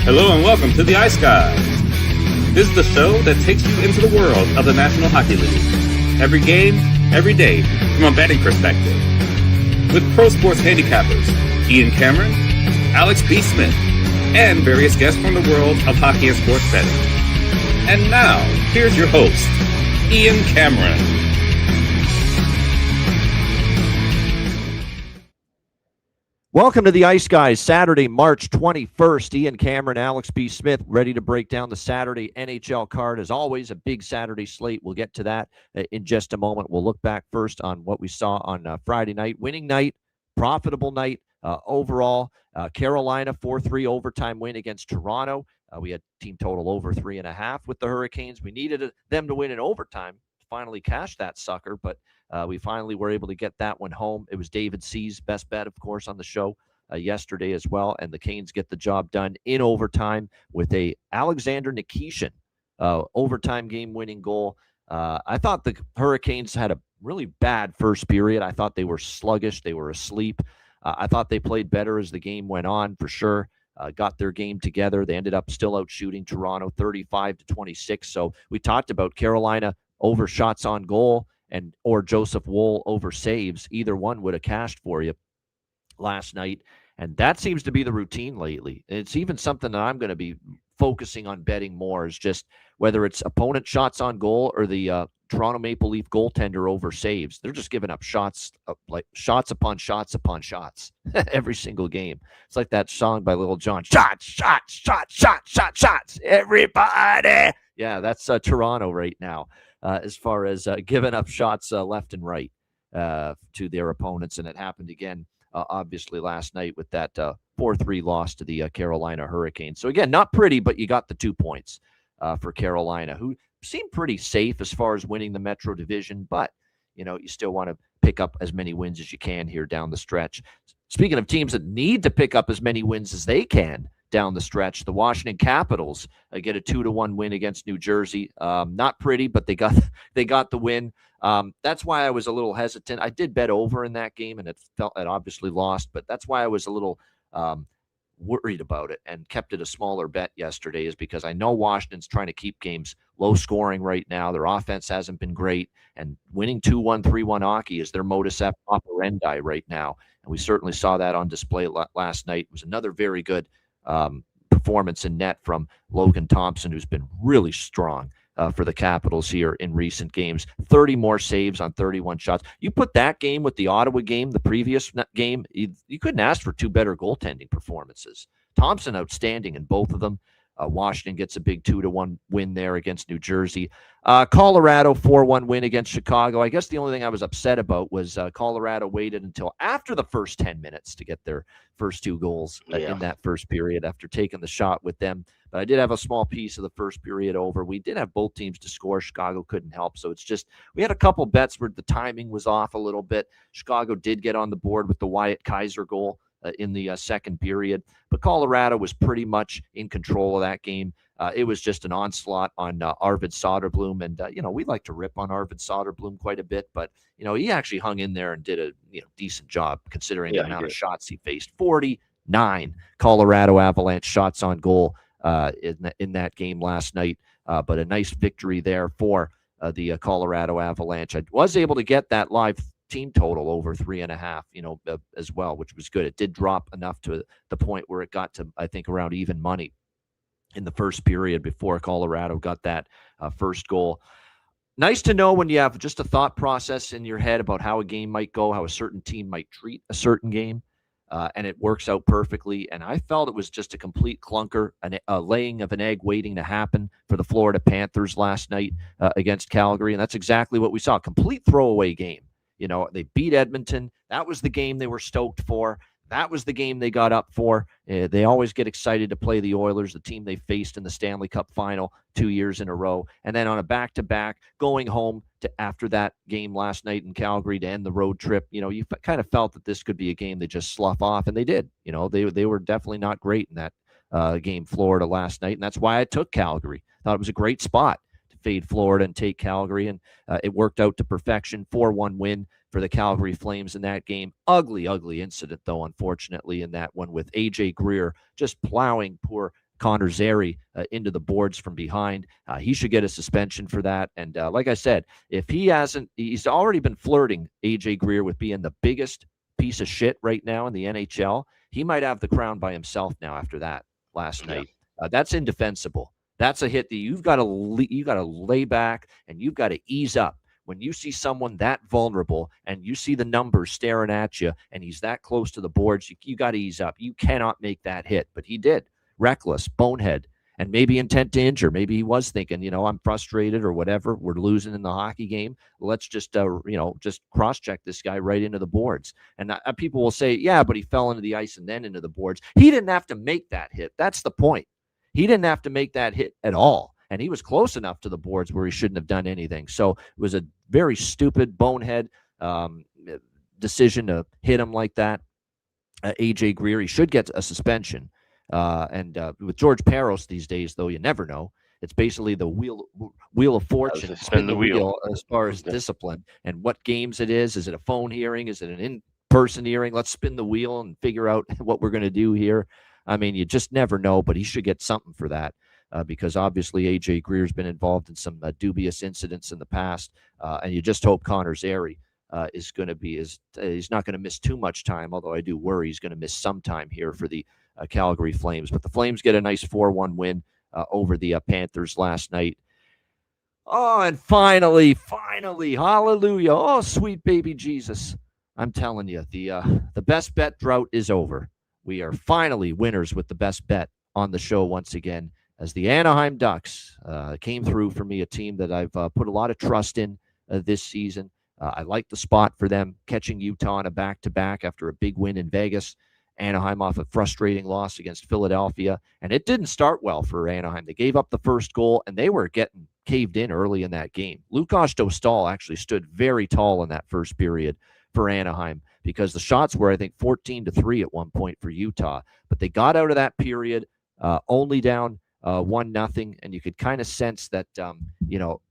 Hello and welcome to the Ice Guys. This is the show that takes you into the world of the National Hockey League. Every game, every day, from a betting perspective. With pro sports handicappers, Ian Cameron, Alex B. Smith, and various guests from the world of hockey and sports betting. And now, here's your host, Ian Cameron. Welcome to the Ice Guys, Saturday, March 21st. Ian Cameron, Alex B. Smith, ready to break down the Saturday NHL card. As always, a big Saturday slate. We'll get to that in just a moment. We'll look back first on what we saw on Friday night. Winning night, profitable night overall. Carolina, 4-3 overtime win against Toronto. We had team total over 3.5 with the Hurricanes. We needed them to win in overtime to finally cash that sucker, but we finally were able to get that one home. It was David C's best bet, of course, on the show yesterday as well. And the Canes get the job done in overtime with a Alexander Nikishin overtime game-winning goal. I thought the Hurricanes had a really bad first period. I thought they were sluggish. They were asleep. I thought they played better as the game went on, for sure. Got their game together. They ended up still out shooting Toronto 35-26. So we talked about Carolina over shots on goal or Joseph Woll over saves. Either one would have cashed for you last night. And that seems to be the routine lately. It's even something that I'm going to be focusing on betting more, is just whether it's opponent shots on goal or the Toronto Maple Leaf goaltender over saves. They're just giving up shots, like shots upon shots upon shots every single game. It's like that song by Little John. Shots, shots, shots, shots, shots, shots, everybody. Yeah, that's Toronto right now. As far as giving up shots left and right to their opponents. And it happened again, obviously, last night with that 4-3 loss to the Carolina Hurricanes. So, again, not pretty, but you got the 2 points for Carolina, who seemed pretty safe as far as winning the Metro Division. But, you know, you still want to pick up as many wins as you can here down the stretch. Speaking of teams that need to pick up as many wins as they can down the stretch, the Washington Capitals get a 2-1 win against New Jersey. Not pretty, but they got the win. That's why I was a little hesitant. I did bet over in that game, and it obviously lost, but that's why I was a little worried about it and kept it a smaller bet yesterday, is because I know Washington's trying to keep games low scoring right now. Their offense hasn't been great, and winning 2-1, 3-1 hockey is their modus operandi right now. And we certainly saw that on display last night. It was another very good performance in net from Logan Thompson, who's been really strong for the Capitals here in recent games. 30 more saves on 31 shots. You put that game with the Ottawa game, the previous game, you couldn't ask for two better goaltending performances. Thompson outstanding in both of them. Washington gets a big 2-1 win there against New Jersey. Colorado 4-1 win against Chicago. I guess the only thing I was upset about was Colorado waited until after the first 10 minutes to get their first two goals in that first period after taking the shot with them. But I did have a small piece of the first period over. We did have both teams to score. Chicago couldn't help. So it's just, we had a couple bets where the timing was off a little bit. Chicago did get on the board with the Wyatt Kaiser goal in the second period, but Colorado was pretty much in control of that game. It was just an onslaught on Arvid Soderblom, and we like to rip on Arvid Soderblom quite a bit, but he actually hung in there and did a decent job considering the amount of shots he faced. 49 Colorado Avalanche shots on goal in that game last night, but a nice victory there for the Colorado Avalanche. I was able to get that live team total over 3.5, as well, which was good. It did drop enough to the point where it got to, I think, around even money in the first period before Colorado got that first goal. Nice to know when you have just a thought process in your head about how a game might go, how a certain team might treat a certain game, and it works out perfectly. And I felt it was just a complete clunker, a laying of an egg waiting to happen for the Florida Panthers last night against Calgary, and that's exactly what we saw. A complete throwaway game. They beat Edmonton. That was the game they were stoked for. That was the game they got up for. They always get excited to play the Oilers, the team they faced in the Stanley Cup final 2 years in a row. And then on a back-to-back, going home after that game last night in Calgary to end the road trip, you kind of felt that this could be a game they just slough off, and they did. They were definitely not great in that game, Florida, last night, and that's why I took Calgary. Thought it was a great spot to fade Florida and take Calgary, and it worked out to perfection. 4-1 win for the Calgary Flames in that game. Ugly incident, though, unfortunately, in that one with A.J. Greer just plowing poor Connor Zary into the boards from behind. He should get a suspension for that. And like I said, if he's already been flirting AJ Greer with being the biggest piece of shit right now in the NHL. He might have the crown by himself now after that last night. That's indefensible. That's a hit that you've got to lay back and you've got to ease up. When you see someone that vulnerable and you see the numbers staring at you and he's that close to the boards, you got to ease up. You cannot make that hit, but he did. Reckless, bonehead, and maybe intent to injure. Maybe he was thinking, I'm frustrated or whatever. We're losing in the hockey game. Let's just, just cross-check this guy right into the boards. And people will say, yeah, but he fell into the ice and then into the boards. He didn't have to make that hit. That's the point. He didn't have to make that hit at all. And he was close enough to the boards where he shouldn't have done anything. So it was a very stupid, bonehead decision to hit him like that. AJ Greer, he should get a suspension. And with George Parros these days, though, you never know. It's basically the wheel of fortune, spin the wheel as far as discipline and what games it is. Is it a phone hearing? Is it an in-person hearing? Let's spin the wheel and figure out what we're going to do here. I mean, you just never know, but he should get something for that. Because obviously AJ Greer's been involved in some dubious incidents in the past, and you just hope Connor Zary is going to be he's not going to miss too much time, although I do worry he's going to miss some time here for the Calgary Flames. But the Flames get a nice 4-1 win over the Panthers last night. Oh, and finally, hallelujah. Oh, sweet baby Jesus. I'm telling you, the best bet drought is over. We are finally winners with the best bet on the show once again, as the Anaheim Ducks came through for me, a team that I've put a lot of trust in this season. I like the spot for them, catching Utah on a back-to-back after a big win in Vegas. Anaheim off a frustrating loss against Philadelphia. And it didn't start well for Anaheim. They gave up the first goal, and they were getting caved in early in that game. Lukas Dostal actually stood very tall in that first period for Anaheim because the shots were, I think, 14-3 at one point for Utah. But they got out of that period only down 1-0, and you could kind of sense that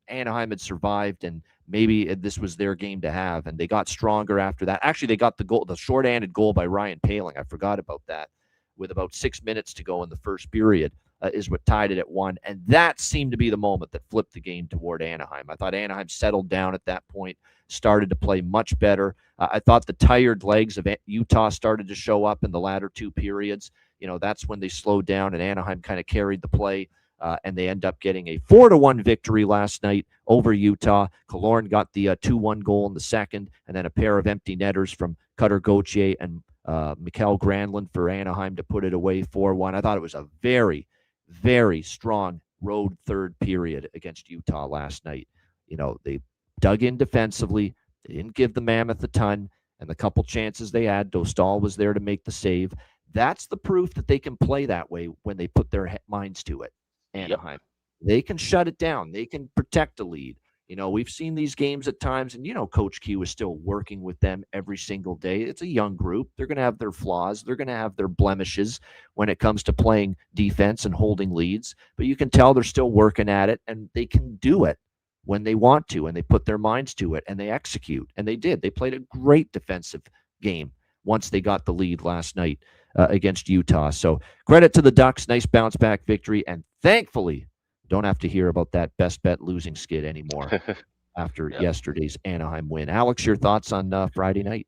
Anaheim had survived, and maybe this was their game to have, and they got stronger after that. Actually, they got the short-handed goal by Ryan Poehling. I forgot about that. With about 6 minutes to go in the first period, is what tied it at 1, and that seemed to be the moment that flipped the game toward Anaheim. I thought Anaheim settled down at that point, started to play much better. I thought the tired legs of Utah started to show up in the latter two periods. That's when they slowed down, and Anaheim kind of carried the play, and they end up getting a 4-1 victory last night over Utah. Killorn got the 2-1 goal in the second, and then a pair of empty netters from Cutter Gauthier and Mikael Granlund for Anaheim to put it away 4-1. I thought it was a very, very strong road third period against Utah last night. They dug in defensively. They didn't give the Mammoth a ton, and the couple chances they had, Dostal was there to make the save. That's the proof that they can play that way when they put their minds to it. Anaheim. Yep. They can shut it down. They can protect a lead. We've seen these games at times, and Coach Q is still working with them every single day. It's a young group. They're going to have their flaws. They're going to have their blemishes when it comes to playing defense and holding leads. But you can tell they're still working at it, and they can do it when they want to, and they put their minds to it, and they execute. And they did. They played a great defensive game once they got the lead last night against Utah. So credit to the Ducks. Nice bounce back victory. And thankfully, don't have to hear about that best bet losing skid anymore after yesterday's Anaheim win. Alex, your thoughts on Friday night?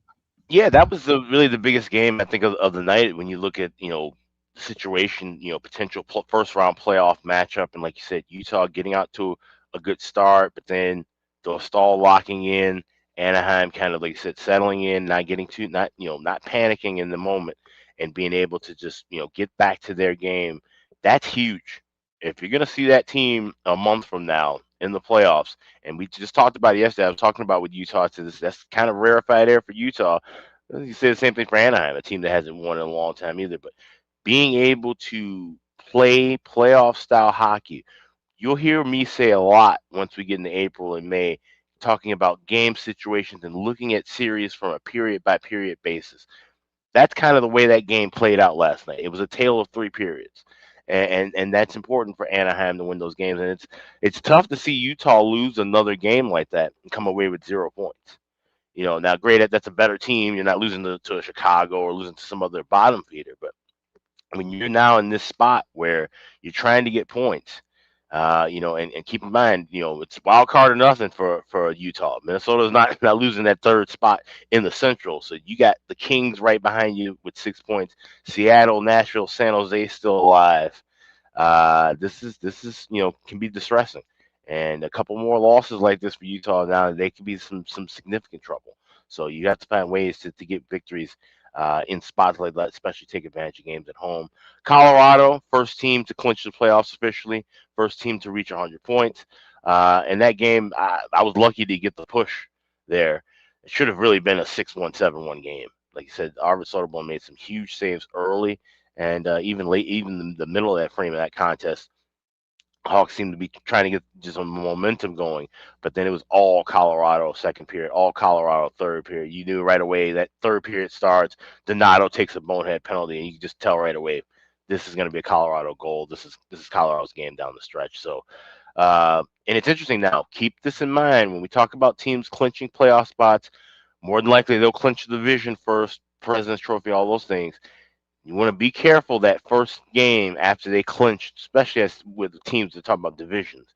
Yeah, that was really the biggest game, I think, of the night when you look at, the situation, potential first round playoff matchup. And like you said, Utah getting out to a good start, but then Dostal locking in, Anaheim kind of, like you said, settling in, not panicking in the moment, and being able to just, get back to their game. That's huge. If you're going to see that team a month from now in the playoffs, and we just talked about it yesterday, I was talking about with Utah, that's kind of rarefied air for Utah. You say the same thing for Anaheim, a team that hasn't won in a long time either. But being able to play playoff-style hockey, you'll hear me say a lot once we get into April and May, talking about game situations and looking at series from a period-by-period basis. That's kind of the way that game played out last night. It was a tale of three periods. And that's important for Anaheim to win those games. And it's tough to see Utah lose another game like that and come away with 0 points. Now, great, that's a better team. You're not losing to a Chicago or losing to some other bottom feeder. But when you're now in this spot where you're trying to get points, and keep in mind, it's wild card or nothing for Utah. Minnesota's not losing that third spot in the Central, so you got the Kings right behind you with 6 points. Seattle, Nashville, San Jose still alive. This is can be distressing, and a couple more losses like this for Utah now, they could be some significant trouble. So you have to find ways to get victories in spots like that, especially take advantage of games at home. Colorado, first team to clinch the playoffs officially, first team to reach 100 points. And that game, I was lucky to get the push there. It should have really been a 6-1, 7-1 game. Like you said, Arvid Soderblom made some huge saves early, and even late, even the middle of that frame of that contest, Hawks seemed to be trying to get just some momentum going, but then it was all Colorado second period, all Colorado third period. You knew right away that third period starts, Donato takes a bonehead penalty, and you can just tell right away this is going to be a Colorado goal. This is Colorado's game down the stretch. So, and it's interesting now. Keep this in mind when we talk about teams clinching playoff spots. More than likely, they'll clinch the division first, President's Trophy, all those things. You want to be careful that first game after they clinch, especially with the teams that talk about divisions.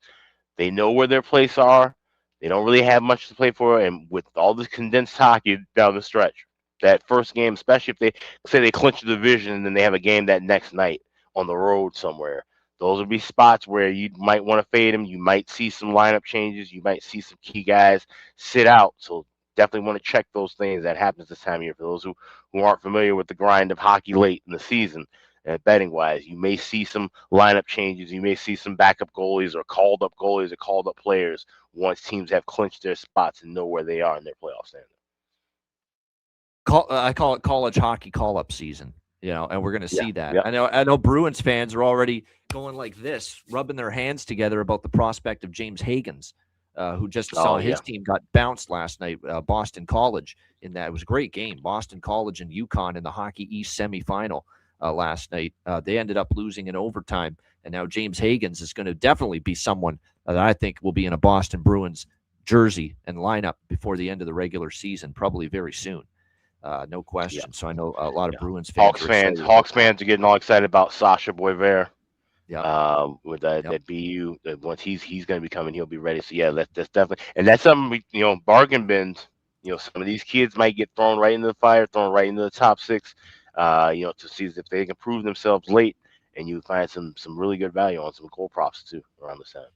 They know where their place are. They don't really have much to play for, and with all this condensed hockey down the stretch, that first game, especially if they say they clinch the division and then they have a game that next night on the road somewhere, those would be spots where you might want to fade them. You might see some lineup changes. You might see some key guys sit out. So definitely want to check those things. That happens this time of year. For those who aren't familiar with the grind of hockey late in the season, betting wise, you may see some lineup changes. You may see some backup goalies or called up players once teams have clinched their spots and know where they are in their playoff standing. I call it college hockey call-up season, and we're going to see that. Yeah. I know Bruins fans are already going like this, rubbing their hands together about the prospect of James Higgins, who just saw his team got bounced last night, Boston College, in that. It was a great game. Boston College and UConn in the Hockey East semifinal last night. They ended up losing in overtime, and now James Higgins is going to definitely be someone that I think will be in a Boston Bruins jersey and lineup before the end of the regular season, probably very soon. No question. Yeah. So I know a lot of Bruins fans. Hawks fans are getting all excited about Sasha Boisvert. Yeah. With that BU, once he's going to be coming, he'll be ready. So yeah, that's definitely, and that's something bargain bins. Some of these kids might get thrown right into the fire, thrown right into the top six. To see if they can prove themselves late, and you find some really good value on some goal props too around the side.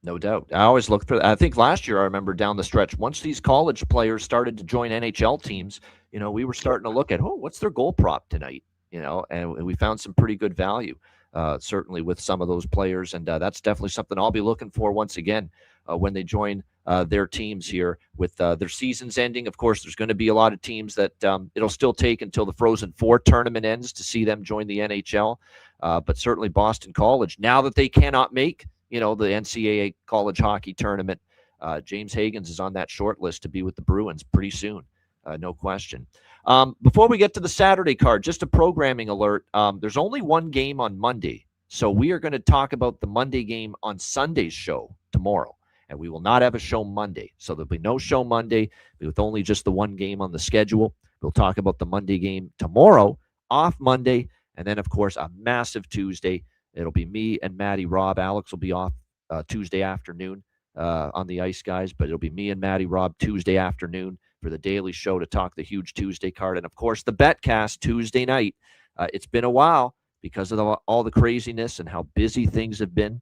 No doubt. I always look for. I think last year I remember down the stretch, once these college players started to join NHL teams, we were starting to look at, what's their goal prop tonight? And we found some pretty good value, certainly with some of those players, and that's definitely something I'll be looking for once again when they join their teams here with their seasons ending. Of course, there's going to be a lot of teams that it'll still take until the Frozen Four tournament ends to see them join the NHL, but certainly Boston College, now that they cannot make the NCAA college hockey tournament, James Higgins is on that short list to be with the Bruins pretty soon. No question. Before we get to the Saturday card, just a programming alert. There's only one game on Monday, so we are going to talk about the Monday game on Sunday's show tomorrow, and we will not have a show Monday. So there'll be no show Monday with only just the one game on the schedule. We'll talk about the Monday game tomorrow, off Monday, and then, of course, a massive Tuesday. It'll be me and Matty Robb. Alex will be off Tuesday afternoon on the Ice Guys, but it'll be me and Matty Robb Tuesday afternoon for the daily show to talk the huge Tuesday card. And, of course, the Betcast Tuesday night. It's been a while because of all the craziness and how busy things have been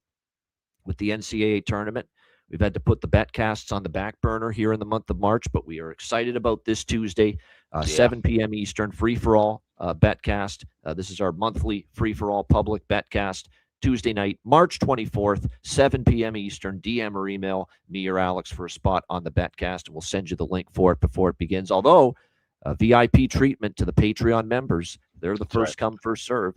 with the NCAA tournament. We've had to put the Betcasts on the back burner here in the month of March, but we are excited about this Tuesday, 7 p.m. Eastern, free-for-all Betcast. This is our monthly free-for-all public Betcast. Tuesday night, March 24th, 7 p.m. Eastern. DM or email me or Alex for a spot on the Betcast, and we'll send you the link for it before it begins. Although, VIP treatment to the Patreon members. They're the first come, first serve.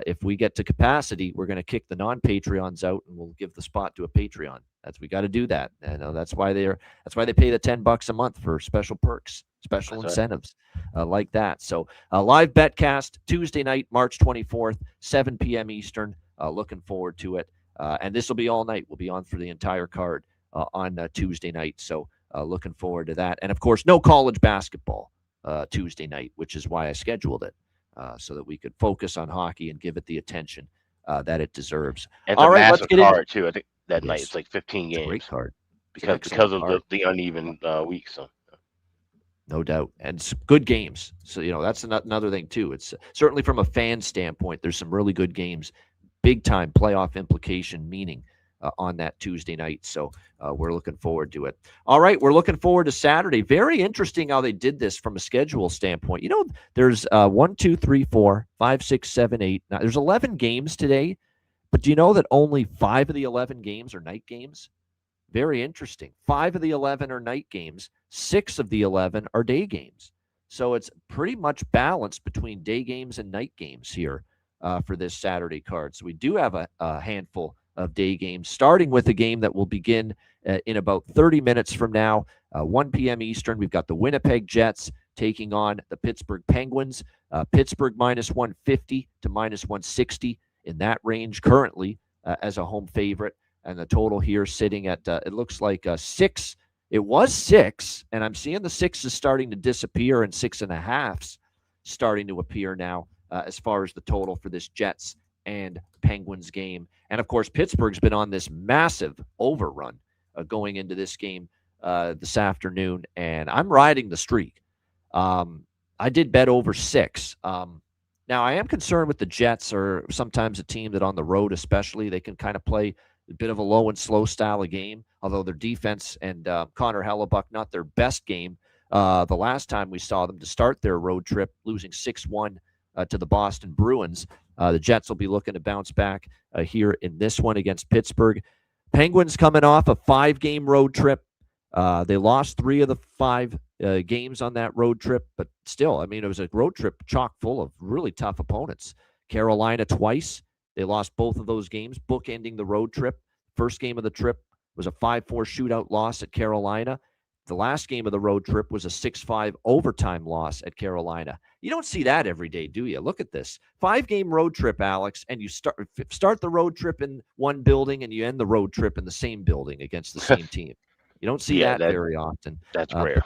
If we get to capacity, we're going to kick the non-Patreons out, and we'll give the spot to a Patreon. We got to do that. And that's why they pay the $10 a month for special perks, special incentives like that. So live Betcast Tuesday night, March 24th, 7 p.m. Eastern. Looking forward to it. And this will be all night. We'll be on for the entire card on Tuesday night. So looking forward to that. And, of course, no college basketball Tuesday night, which is why I scheduled it. so that we could focus on hockey and give it the attention that it deserves. It's All a right, let's massive get into card too. I think that it. night it's like 15 It's a great games card. It's an because excellent of card. the uneven week. So No doubt. And good games. So, that's another thing, too. It's certainly from a fan standpoint, there's some really good games, big time playoff implication, meaning on that Tuesday night. So we're looking forward to it. All right. We're looking forward to Saturday. Very interesting how they did this from a schedule standpoint. There's 1, 2, 3, 4, 5, 6, 7, 8. Now, there's 11 games today, but do you know that only 5 of the 11 games are night games? Very interesting. 5 of the 11 are night games. 6 of the 11 are day games. So it's pretty much balanced between day games and night games here for this Saturday card. So we do have a handful of day games, starting with a game that will begin in about 30 minutes from now, 1 p.m. Eastern. We've got the Winnipeg Jets taking on the Pittsburgh Penguins. Pittsburgh minus 150 to minus 160 in that range currently as a home favorite. And the total here sitting at, it looks like 6. It was 6, and I'm seeing the 6s starting to disappear and 6.5s starting to appear now as far as the total for this Jets and Penguins game. And, of course, Pittsburgh's been on this massive overrun going into this game this afternoon, and I'm riding the streak. I did bet over 6. Now, I am concerned with the Jets, or sometimes a team that on the road especially, they can kind of play a bit of a low and slow style of game, although their defense and Connor Hellebuck, not their best game. The last time we saw them to start their road trip, losing 6-1 to the Boston Bruins. The Jets will be looking to bounce back here in this one against Pittsburgh. Penguins coming off a 5-game road trip. They lost 3 of the 5 games on that road trip, but still, it was a road trip chock full of really tough opponents. Carolina twice. They lost both of those games, bookending the road trip. First game of the trip was a 5-4 shootout loss at Carolina. The last game of the road trip was a 6-5 overtime loss at Carolina. You don't see that every day, do you? Look at this. 5-game road trip, Alex, and you start the road trip in one building and you end the road trip in the same building against the same team. You don't see that very often. That's rare.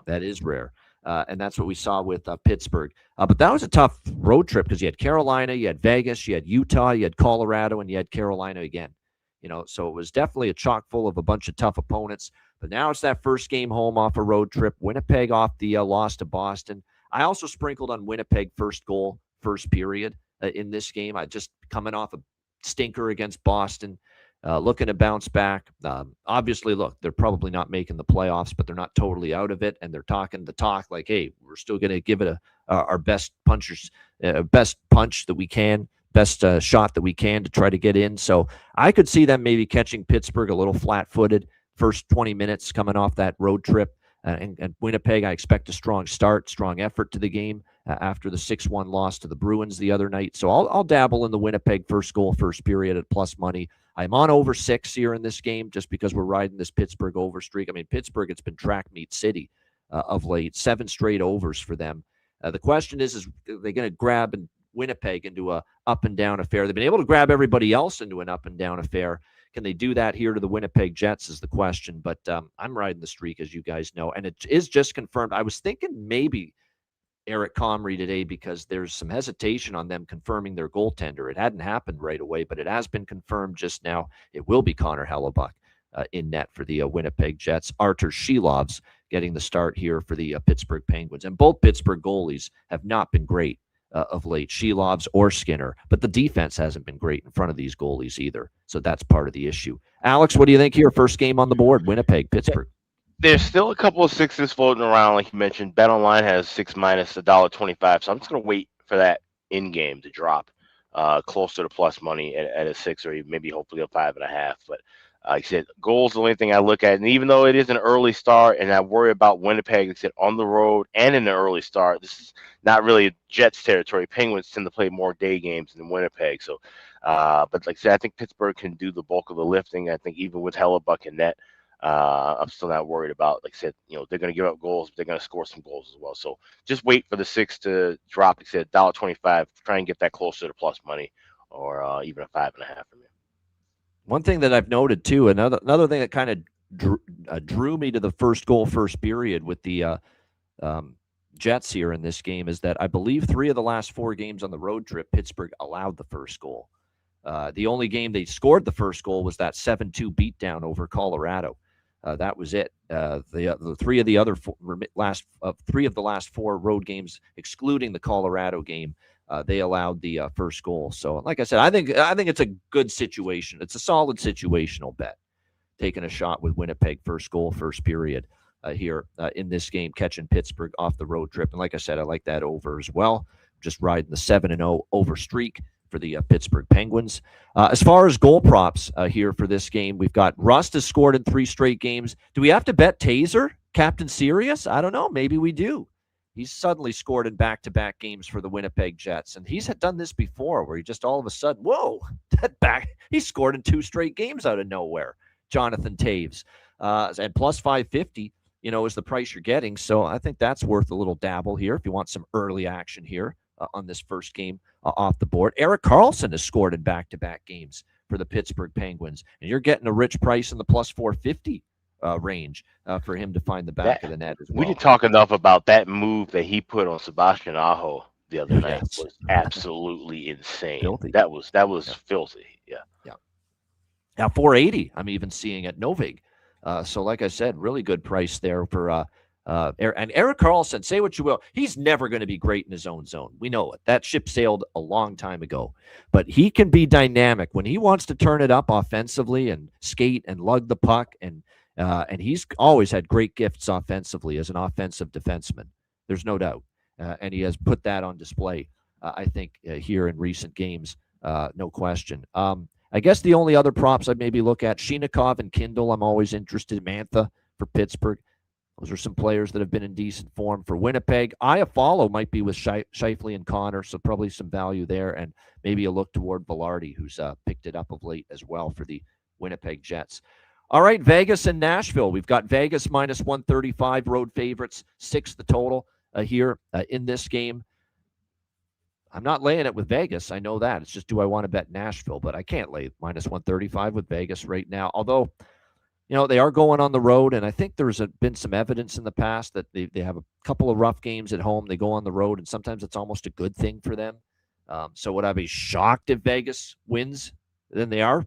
That is rare. And that's what we saw with Pittsburgh. But that was a tough road trip because you had Carolina, you had Vegas, you had Utah, you had Colorado, and you had Carolina again. So it was definitely a chock full of a bunch of tough opponents. But now it's that first game home off a road trip. Winnipeg off the loss to Boston. I also sprinkled on Winnipeg first goal, first period in this game. I just coming off a stinker against Boston. Looking to bounce back. Obviously, look, they're probably not making the playoffs, but they're not totally out of it. And they're talking the talk like, hey, we're still going to give it our best best punch that we can, best shot that we can to try to get in. So I could see them maybe catching Pittsburgh a little flat-footed first 20 minutes coming off that road trip. And Winnipeg, I expect a strong start, strong effort to the game after the 6-1 loss to the Bruins the other night. So I'll dabble in the Winnipeg first goal, first period at plus money. I'm on over 6 here in this game just because we're riding this Pittsburgh over streak. Pittsburgh, it's been track meet city of late, 7 straight overs for them. The question is they going to grab Winnipeg into a up and down affair? They've been able to grab everybody else into an up and down affair. Can they do that here to the Winnipeg Jets is the question. But I'm riding the streak, as you guys know, and it is just confirmed. I was thinking maybe Eric Comrie today because there's some hesitation on them confirming their goaltender. It hadn't happened right away, but it has been confirmed just now. It will be Connor Hellebuck in net for the Winnipeg Jets. Artur Shilov's getting the start here for the Pittsburgh Penguins. And both Pittsburgh goalies have not been great of late, Shilov's or Skinner, but the defense hasn't been great in front of these goalies either. So that's part of the issue. Alex, what do you think here? First game on the board, Winnipeg, Pittsburgh. There's still a couple of 6s floating around, like you mentioned. BetOnline has 6 minus $1.25, so I'm just going to wait for that in-game to drop closer to plus money at a 6 or maybe hopefully a 5.5. But like I said, goals the only thing I look at. And even though it is an early start and I worry about Winnipeg, like I said, on the road and in the early start, this is not really Jets territory. Penguins tend to play more day games than Winnipeg. So, but like I said, I think Pittsburgh can do the bulk of the lifting. I think even with Hellebuck in net, I'm still not worried about, like I said, they're going to give up goals, but they're going to score some goals as well. So just wait for the 6 to drop. Like I said, $1.25, try and get that closer to plus money or even a 5.5 from you. One thing that I've noted too, another thing that kind of drew me to the first goal, first period with the Jets here in this game is that I believe 3 of the last 4 games on the road trip, Pittsburgh allowed the first goal. The only game they scored the first goal was that 7-2 beatdown over Colorado. That was it. The 3 of the other three of the last 4 road games, excluding the Colorado game, they allowed the first goal. So, like I said, I think it's a good situation. It's a solid situational bet. Taking a shot with Winnipeg, first goal, first period here in this game, catching Pittsburgh off the road trip. And like I said, I like that over as well. Just riding the 7-0 over streak for the Pittsburgh Penguins. As far as goal props here for this game, we've got Rust has scored in 3 straight games. Do we have to bet Taser, Captain Serious? I don't know. Maybe we do. He's suddenly scored in back-to-back games for the Winnipeg Jets, and he's had done this before where he just all of a sudden, whoa, he scored in 2 straight games out of nowhere. Jonathan Taves. And plus 550, is the price you're getting. So I think that's worth a little dabble here if you want some early action here on this first game off the board. Erik Karlsson has scored in back-to-back games for the Pittsburgh Penguins, and you're getting a rich price in the plus 450 range for him to find the back of the net as well. We didn't talk enough about that move that he put on Sebastian Aho the other night. Was absolutely insane. Filthy. That was filthy. Yeah. Now 480, I'm even seeing at Novig. So like I said, really good price there for and Erik Karlsson, say what you will, he's never going to be great in his own zone. We know it. That ship sailed a long time ago. But he can be dynamic when he wants to turn it up offensively and skate and lug the puck, and he's always had great gifts offensively as an offensive defenseman. There's no doubt. And he has put that on display, I think, here in recent games. No question. I guess the only other props I'd maybe look at, Shinikov and Kindle, I'm always interested in. Mantha for Pittsburgh. Those are some players that have been in decent form for Winnipeg. Iafallo might be with Scheifele and Connor, so probably some value there, and maybe a look toward Velarde, who's picked it up of late as well for the Winnipeg Jets. All right, Vegas and Nashville. We've got Vegas minus 135, road favorites, 6 the total here in this game. I'm not laying it with Vegas. I know that. It's just, do I want to bet Nashville? But I can't lay minus 135 with Vegas right now. Although, they are going on the road, and I think there's been some evidence in the past that they have a couple of rough games at home. They go on the road, and sometimes it's almost a good thing for them. So would I be shocked if Vegas wins? Then they are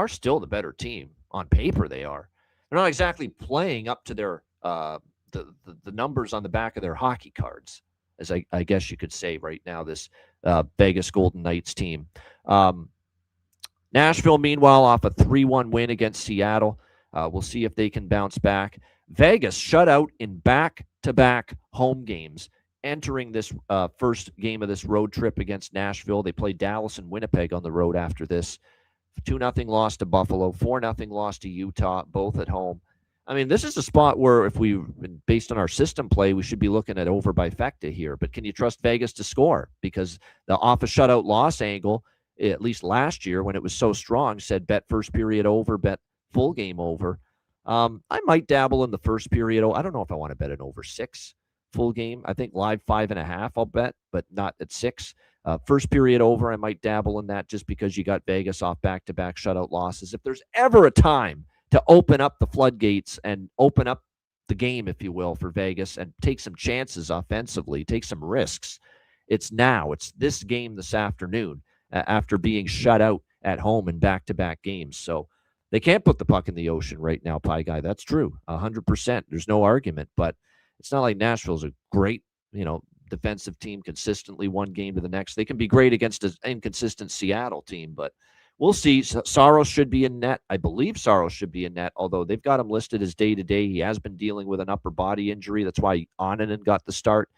still the better team. On paper, they are. They're not exactly playing up to their the numbers on the back of their hockey cards, as I guess you could say right now, this Vegas Golden Knights team. Nashville, meanwhile, off a 3-1 win against Seattle. We'll see if they can bounce back. Vegas shut out in back-to-back home games, entering this first game of this road trip against Nashville. They played Dallas and Winnipeg on the road after this. 2-0 loss to Buffalo, 4-0 loss to Utah, both at home. I mean, this is a spot where if based on our system play, we should be looking at over bifecta here. But can you trust Vegas to score? Because the off a shutout loss angle, at least last year when it was so strong, said bet first period over, bet full game over. I might dabble in the first period. I don't know if I want to bet an over 6 full game. I think live 5.5 I'll bet, but not at 6. First period over, I might dabble in that just because you got Vegas off back-to-back shutout losses. If there's ever a time to open up the floodgates and open up the game, if you will, for Vegas and take some chances offensively, take some risks, it's now. It's this game this afternoon after being shut out at home in back-to-back games. So they can't put the puck in the ocean right now, Pie Guy. That's true, 100%. There's no argument, but it's not like Nashville's a great, defensive team consistently one game to the next. They can be great against an inconsistent Seattle team, but we'll see. Saros should be in net. I believe Saros should be in net, although they've got him listed as day-to-day. He has been dealing with an upper body injury. That's why Oninen got the start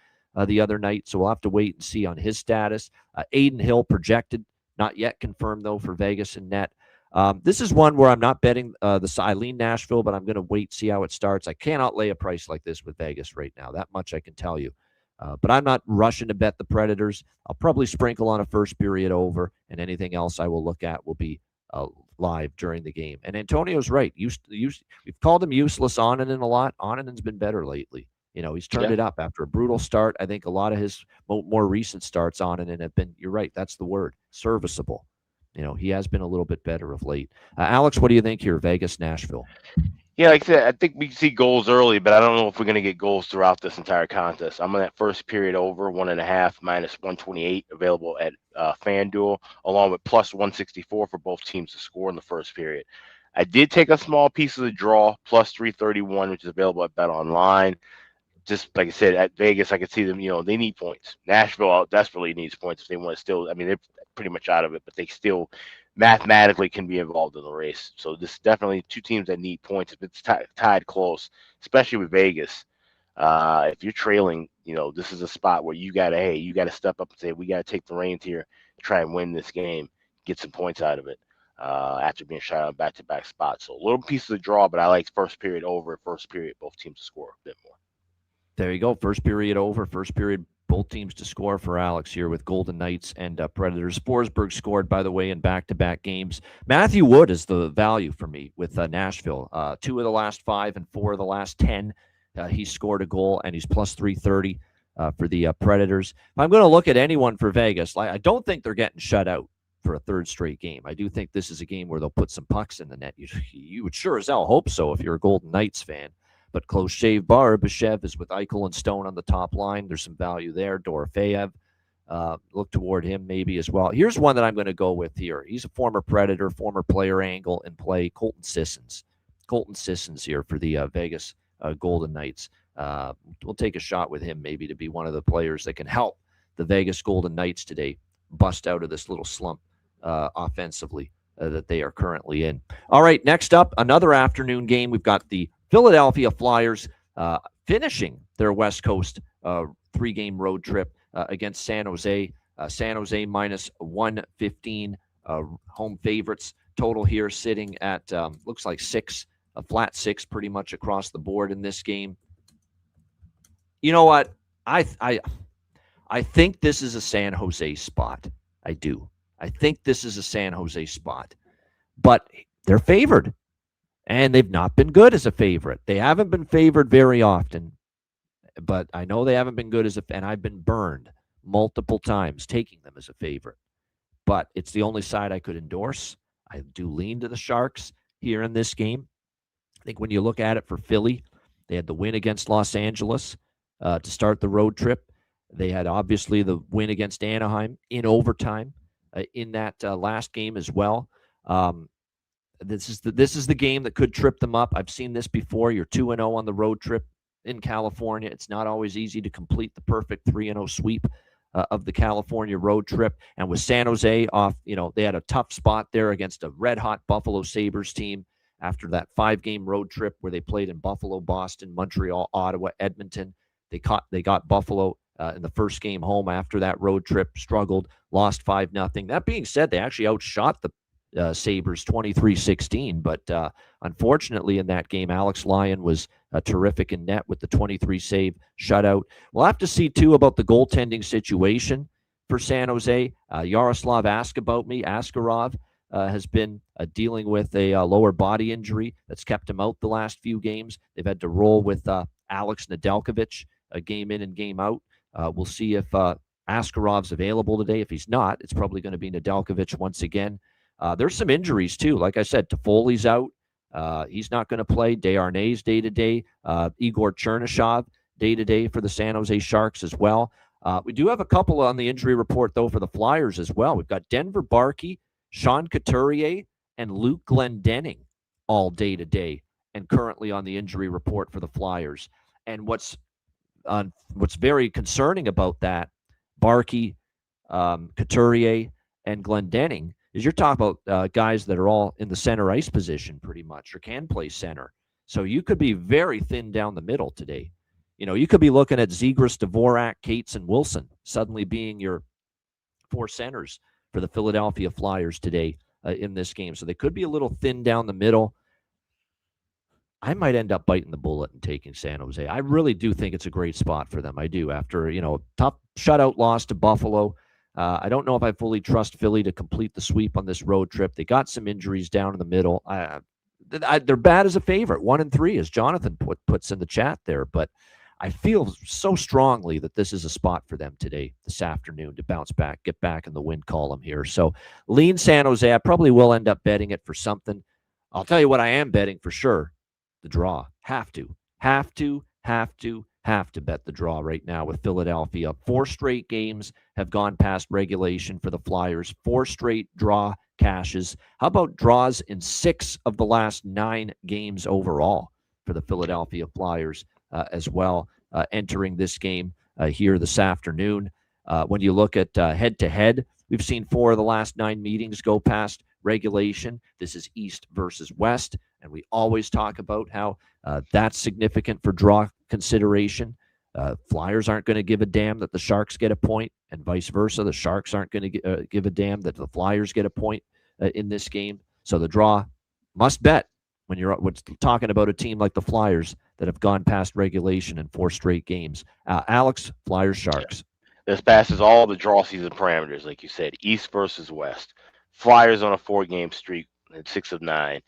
the other night, so we'll have to wait and see on his status. Aiden Hill projected, not yet confirmed, though, for Vegas in net. This is one where I'm not betting I lean Nashville, but I'm going to wait, see how it starts. I cannot lay a price like this with Vegas right now. That much I can tell you. But I'm not rushing to bet the Predators. I'll probably sprinkle on a first period over, and anything else I will look at will be live during the game. And Antonio's right. We've called him useless Oninen a lot. Oninen's been better lately. He's turned it up after a brutal start. I think a lot of his more recent starts Oninen have been, you're right, that's the word, serviceable. He has been a little bit better of late. Alex, what do you think here, Vegas, Nashville? Yeah, like I said, I think we see goals early, but I don't know if we're going to get goals throughout this entire contest. I'm on that first period over 1.5 minus 128 available at FanDuel, along with plus 164 for both teams to score in the first period. I did take a small piece of the draw, plus 331, which is available at Bet Online. Just like I said, at Vegas, I could see them, they need points. Nashville desperately needs points if they want to still, I mean, they're pretty much out of it, but they still mathematically can be involved in the race. So this is definitely two teams that need points. If it's tied close, especially with Vegas, if you're trailing, this is a spot where you got to step up and say, we got to take the reins here, try and win this game, get some points out of it. After being shot on back-to-back spots. So a little piece of the draw, but I like first period over, first period, both teams to score a bit more. There you go. First period over. First period, both teams to score for Alex here with Golden Knights and Predators. Forsberg scored, by the way, in back-to-back games. Matthew Wood is the value for me with Nashville. 2 of the last 5 and 4 of the last 10. He scored a goal, and he's plus 330 for the Predators. If I'm going to look at anyone for Vegas, I don't think they're getting shut out for a third straight game. I do think this is a game where they'll put some pucks in the net. You would sure as hell hope so if you're a Golden Knights fan. But close shave Barbashev is with Eichel and Stone on the top line. There's some value there. Dorofeyev, look toward him maybe as well. Here's one that I'm going to go with here. He's a former Predator, former player angle in play, Colton Sissons. Colton Sissons here for the Vegas Golden Knights. We'll take a shot with him maybe to be one of the players that can help the Vegas Golden Knights today bust out of this little slump offensively that they are currently in. All right, next up, another afternoon game. We've got the Philadelphia Flyers finishing their West Coast 3-game road trip against San Jose. San Jose minus 115 home favorites. Total here sitting at, looks like 6, a flat 6 pretty much across the board in this game. You know what? I think this is a San Jose spot. I do. I think this is a San Jose spot. But they're favored. And they've not been good as a favorite. They haven't been favored very often. But I know they haven't been good and I've been burned multiple times taking them as a favorite. But it's the only side I could endorse. I do lean to the Sharks here in this game. I think when you look at it for Philly, they had the win against Los Angeles to start the road trip. They had obviously the win against Anaheim in overtime in that last game as well. This is the game that could trip them up. I've seen this before. You're 2-0 on the road trip in California. It's not always easy to complete the perfect 3-0 sweep of the California road trip. And with San Jose off, they had a tough spot there against a red-hot Buffalo Sabres team after that 5-game road trip where they played in Buffalo, Boston, Montreal, Ottawa, Edmonton. They got Buffalo in the first game home after that road trip, struggled, lost 5-0. That being said, they actually outshot the Sabres 23-16, but unfortunately in that game, Alex Lyon was terrific in net with the 23-save shutout. We'll have to see, too, about the goaltending situation for San Jose. Yaroslav Askarov has been dealing with a lower body injury that's kept him out the last few games. They've had to roll with Alex Nedeljkovic, game in and game out. We'll see if Askarov's available today. If he's not, it's probably going to be Nedeljkovic once again. There's some injuries, too. Like I said, Toffoli's out. He's not going to play. Desharnais day-to-day. Igor Chernyshov day-to-day for the San Jose Sharks as well. We do have a couple on the injury report, though, for the Flyers as well. We've got Denver Barkey, Sean Couturier, and Luke Glendening all day-to-day and currently on the injury report for the Flyers. And what's very concerning about that, Barkey, Couturier, and Glendening, is you're talking about guys that are all in the center ice position pretty much or can play center. So you could be very thin down the middle today. You could be looking at Zegras, Dvorak, Cates, and Wilson suddenly being your 4 centers for the Philadelphia Flyers today in this game. So they could be a little thin down the middle. I might end up biting the bullet and taking San Jose. I really do think it's a great spot for them. I do. After, tough shutout loss to Buffalo. I don't know if I fully trust Philly to complete the sweep on this road trip. They got some injuries down in the middle. They're bad as a favorite, 1-3, as Jonathan puts in the chat there. But I feel so strongly that this is a spot for them today, this afternoon, to bounce back, get back in the win column here. So lean San Jose. I probably will end up betting it for something. I'll tell you what I am betting for sure. the draw. Have to bet the draw right now with Philadelphia. 4 straight games have gone past regulation for the Flyers. 4 straight draw cashes. How about draws in 6 of the last 9 games overall for the Philadelphia Flyers as well, entering this game here this afternoon. When you look at head-to-head, we've seen 4 of the last 9 meetings go past regulation. This is East versus West, and we always talk about how that's significant for draw consideration. Flyers aren't going to give a damn that the Sharks get a point, and vice versa. The Sharks aren't going to give a damn that the Flyers get a point in this game. So the draw must bet when you're talking about a team like the Flyers that have gone past regulation in 4 straight games. Alex, Flyers, Sharks. This passes all the draw season parameters, like you said, East versus West. Flyers on a 4-game streak at 6 of 9.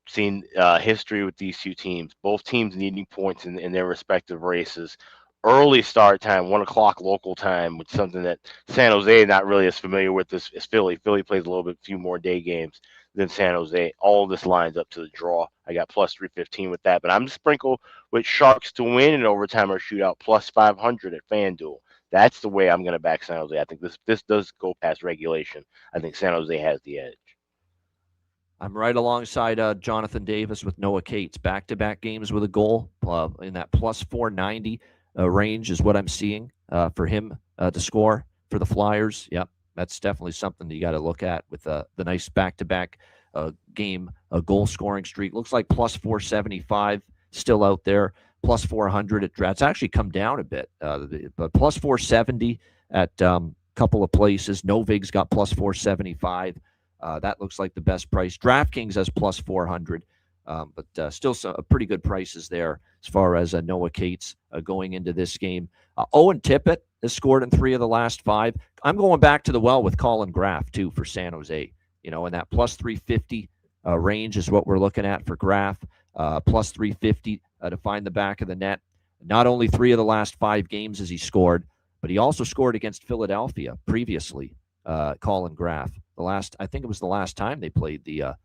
Seen history with these 2 teams. Both teams needing points in their respective races. Early start time, 1 o'clock local time, which is something that San Jose not really as familiar with as Philly. Philly plays a little bit few more day games than San Jose. All of this lines up to the draw. I got plus 315 with that, but I'm sprinkled with Sharks to win in overtime or shootout plus 500 at FanDuel. That's the way I'm going to back San Jose. I think this does go past regulation. I think San Jose has the edge. I'm right alongside Jonathan Davis with Noah Cates. Back-to-back games with a goal in that plus 490 range is what I'm seeing for him to score for the Flyers. Yep, that's definitely something that you got to look at with the nice back-to-back game goal scoring streak. Looks like plus 475 still out there. Plus 400 at draft. It's actually come down a bit, but plus 470 at a couple of places. Novig's got plus 475. That looks like the best price. DraftKings has plus 400, but still some pretty good prices there as far as Noah Cates going into this game. Owen Tippett has scored in 3 of the last 5. I'm going back to the well with Colin Graff, too, for San Jose. You know, in that plus 350 range is what we're looking at for Graff. Plus 350 to find the back of the net. Not only 3 of the last 5 games has he scored, but he also scored against Philadelphia previously, Colin Graff. I think it was the last time they played the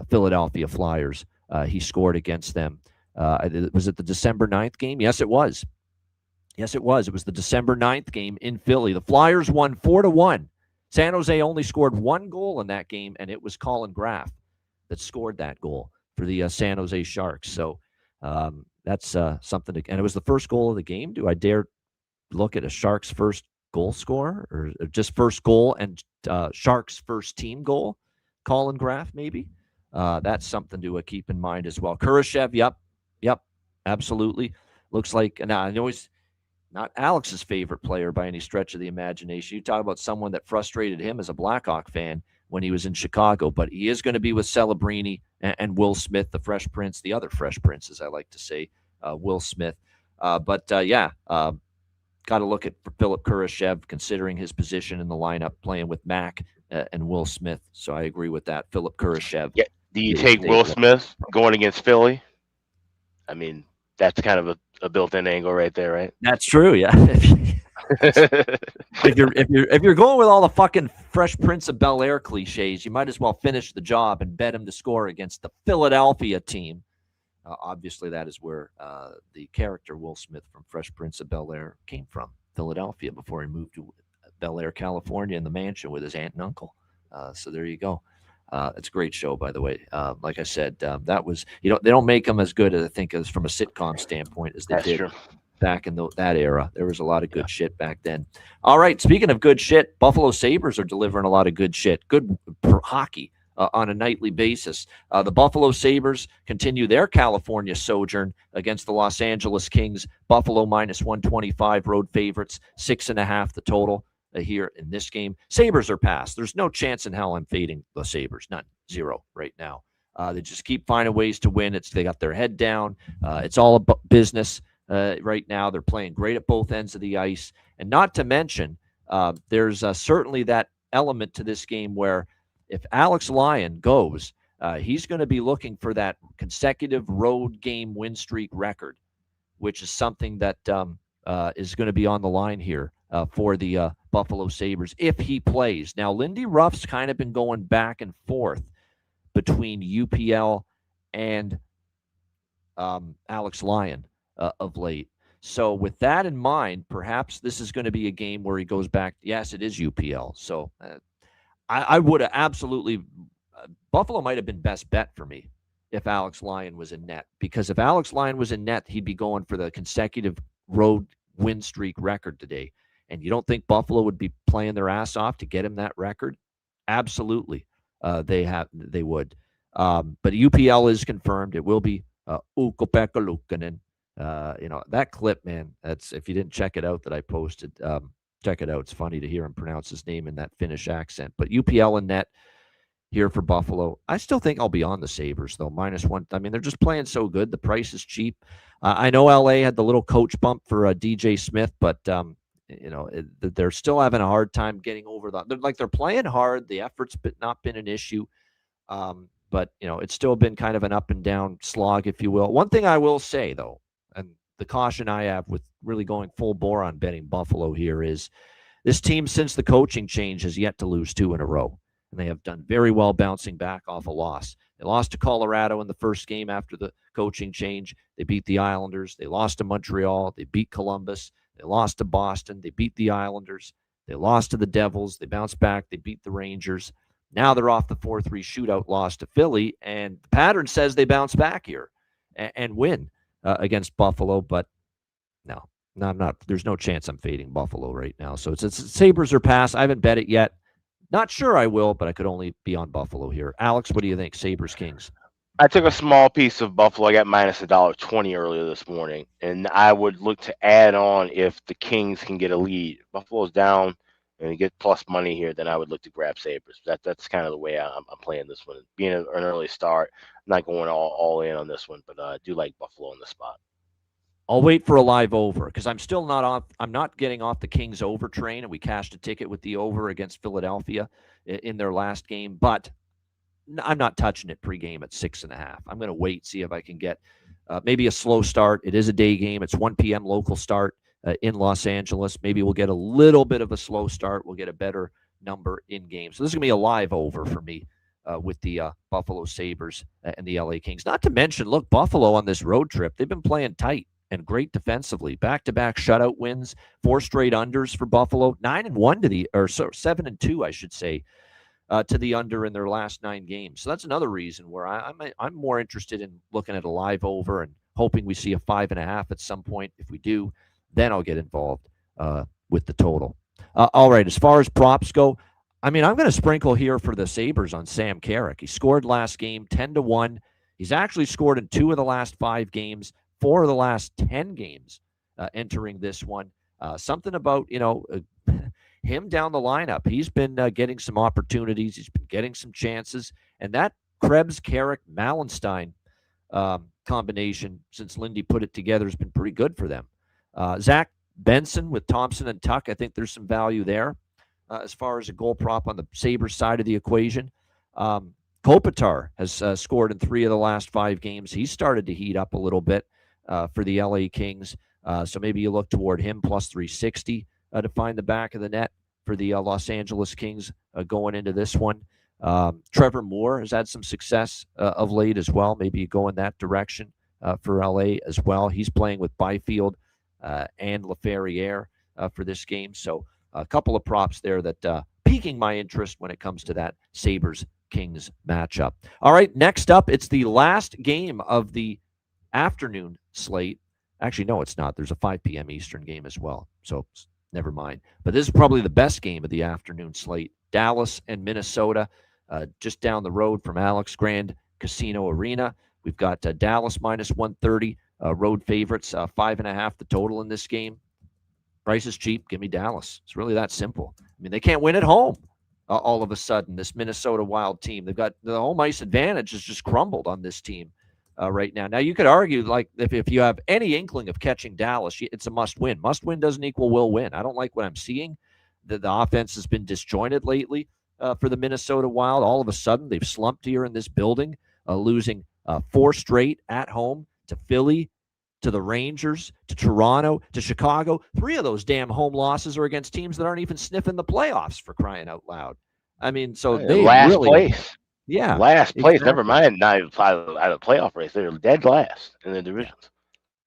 Philadelphia Flyers. He scored against them. Was it the December 9th game? Yes, it was. Yes, it was. It was the December 9th game in Philly. The Flyers won 4-1. San Jose only scored 1 goal in that game, and it was Colin Graff that scored that goal for the San Jose Sharks. So that's something and it was the first goal of the game. Do I dare look at a Sharks first goal scorer, or just first goal and Sharks first team goal? Colin Graff, maybe. That's something to keep in mind as well. Kurashev, yep, absolutely. Looks like, now I know he's not Alex's favorite player by any stretch of the imagination. You talk about someone that frustrated him as a Blackhawk fan when he was in Chicago, but he is going to be with Celebrini and Will Smith, the Fresh Prince, the other Fresh Prince, as I like to say, Will Smith. Got to look at Philip Kurashev, considering his position in the lineup, playing with Mac and Will Smith. So I agree with that. Philip Kurashev. Yeah. Do you take Will Smith going against Philly? I mean, that's kind of a built-in angle right there, right? That's true, yeah. if you're going with all the fucking Fresh Prince of Bel-Air cliches, you might as well finish the job and bet him to score against the Philadelphia team. Obviously, that is where the character Will Smith from Fresh Prince of Bel-Air came from, Philadelphia, before he moved to Bel-Air, California, in the mansion with his aunt and uncle. So there you go. It's a great show, by the way. Like I said, that was, they don't make them as good, I think, as from a sitcom standpoint as they did back in that era. There was a lot of good shit back then. All right, speaking of good shit, Buffalo Sabres are delivering a lot of good shit. Good hockey on a nightly basis. The Buffalo Sabres continue their California sojourn against the Los Angeles Kings. Buffalo minus 125, road favorites, 6.5 the total here in this game. Sabres are past. There's no chance in hell I'm fading the Sabres. None. 0 right now. They just keep finding ways to win. They got their head down. It's all about business right now. They're playing great at both ends of the ice. And not to mention, there's certainly that element to this game where if Alex Lyon goes, he's going to be looking for that consecutive road game win streak record, which is something that is going to be on the line here for the Buffalo Sabres if he plays. Now, Lindy Ruff's kind of been going back and forth between UPL and Alex Lyon of late. So with that in mind, perhaps this is going to be a game where he goes back. Yes, it is UPL. So I would have absolutely Buffalo might have been best bet for me if Alex Lyon was in net, because if Alex Lyon was in net, he'd be going for the consecutive road win streak record today. And you don't think Buffalo would be playing their ass off to get him that record? Absolutely, they would. But UPL is confirmed. It will be Ukko-Pekka Luukkonen. That clip, man. That's, if you didn't check it out that I posted, check it out. It's funny to hear him pronounce his name in that Finnish accent. But UPL in net here for Buffalo. I still think I'll be on the Sabres, though. -1. I mean, they're just playing so good. The price is cheap. I know LA had the little coach bump for DJ Smith, but they're still having a hard time getting over that. They're playing hard. The effort's not been an issue. But it's still been kind of an up and down slog, if you will. One thing I will say, though, and the caution I have with really going full bore on betting Buffalo here is this team, since the coaching change, has yet to lose 2 in a row. And they have done very well bouncing back off a loss. They lost to Colorado in the first game after the coaching change. They beat the Islanders. They lost to Montreal. They beat Columbus. They lost to Boston. They beat the Islanders. They lost to the Devils. They bounced back. They beat the Rangers. Now they're off the 4-3 shootout loss to Philly, and the pattern says they bounce back here and win against Buffalo. But no, I'm not. There's no chance I'm fading Buffalo right now. So it's Sabres or pass. I haven't bet it yet. Not sure I will, but I could only be on Buffalo here. Alex, what do you think? Sabres, Kings? I took a small piece of Buffalo. I got -$1.20 earlier this morning, and I would look to add on if the Kings can get a lead. Buffalo's down and you get plus money here, then I would look to grab Sabres. That's kind of the way I'm playing this one. Being an early start, I'm not going all in on this one, but I do like Buffalo in the spot. I'll wait for a live over because I'm still not off. I'm not getting off the Kings over train, and we cashed a ticket with the over against Philadelphia in their last game. But I'm not touching it pregame at 6.5. I'm going to wait, see if I can get maybe a slow start. It is a day game. It's 1 p.m. local start in Los Angeles. Maybe we'll get a little bit of a slow start. We'll get a better number in game. So this is going to be a live over for me with the Buffalo Sabres and the LA Kings. Not to mention, look, Buffalo on this road trip, they've been playing tight and great defensively. Back-to-back shutout wins, 4 straight unders for Buffalo, 9-1 to the, or 7-2, I should say, to the under in their last 9 games. So that's another reason where I'm more interested in looking at a live over and hoping we see a 5.5 at some point. If we do, then I'll get involved with the total. All right, as far as props go, I mean, I'm going to sprinkle here for the Sabres on Sam Carrick. He scored last game 10-1. He's actually scored in 2 of the last 5 games, 4 of the last 10 games entering this one. Something about, him down the lineup. He's been getting some opportunities. He's been getting some chances. And that Krebs, Carrick, Malenstein combination, since Lindy put it together, has been pretty good for them. Zach Benson with Thompson and Tuck, I think there's some value there as far as a goal prop on the Sabres side of the equation. Kopitar has scored in 3 of the last 5 games. He's started to heat up a little bit for the LA Kings. So maybe you look toward him plus 360 to find the back of the net for the Los Angeles Kings going into this one. Trevor Moore has had some success of late as well. Maybe you go in that direction for LA as well. He's playing with Byfield and LaFerriere for this game. So a couple of props there that piquing my interest when it comes to that Sabres-Kings matchup. All right, next up, it's the last game of the afternoon slate. Actually, no, it's not. There's a 5 p.m. Eastern game as well. So never mind. But this is probably the best game of the afternoon slate. Dallas and Minnesota, just down the road from Alex Grand Casino Arena. We've got Dallas minus 130, road favorites, 5.5 the total in this game. Price is cheap. Give me Dallas. It's really that simple. I mean, they can't win at home all of a sudden, this Minnesota Wild team. They've got the home ice advantage has just crumbled on this team right now. Now, you could argue, like, if you have any inkling of catching Dallas, it's a must-win. Must-win doesn't equal will win. I don't like what I'm seeing. The offense has been disjointed lately for the Minnesota Wild. All of a sudden, they've slumped here in this building, losing 4 straight at home to Philly, to the Rangers, to Toronto, to Chicago. 3 of those damn home losses are against teams that aren't even sniffing the playoffs, for crying out loud. I mean, so they last really place. Yeah, Last place, never exactly. mind. Not even out of playoff race. They're dead last in the Yeah, divisions.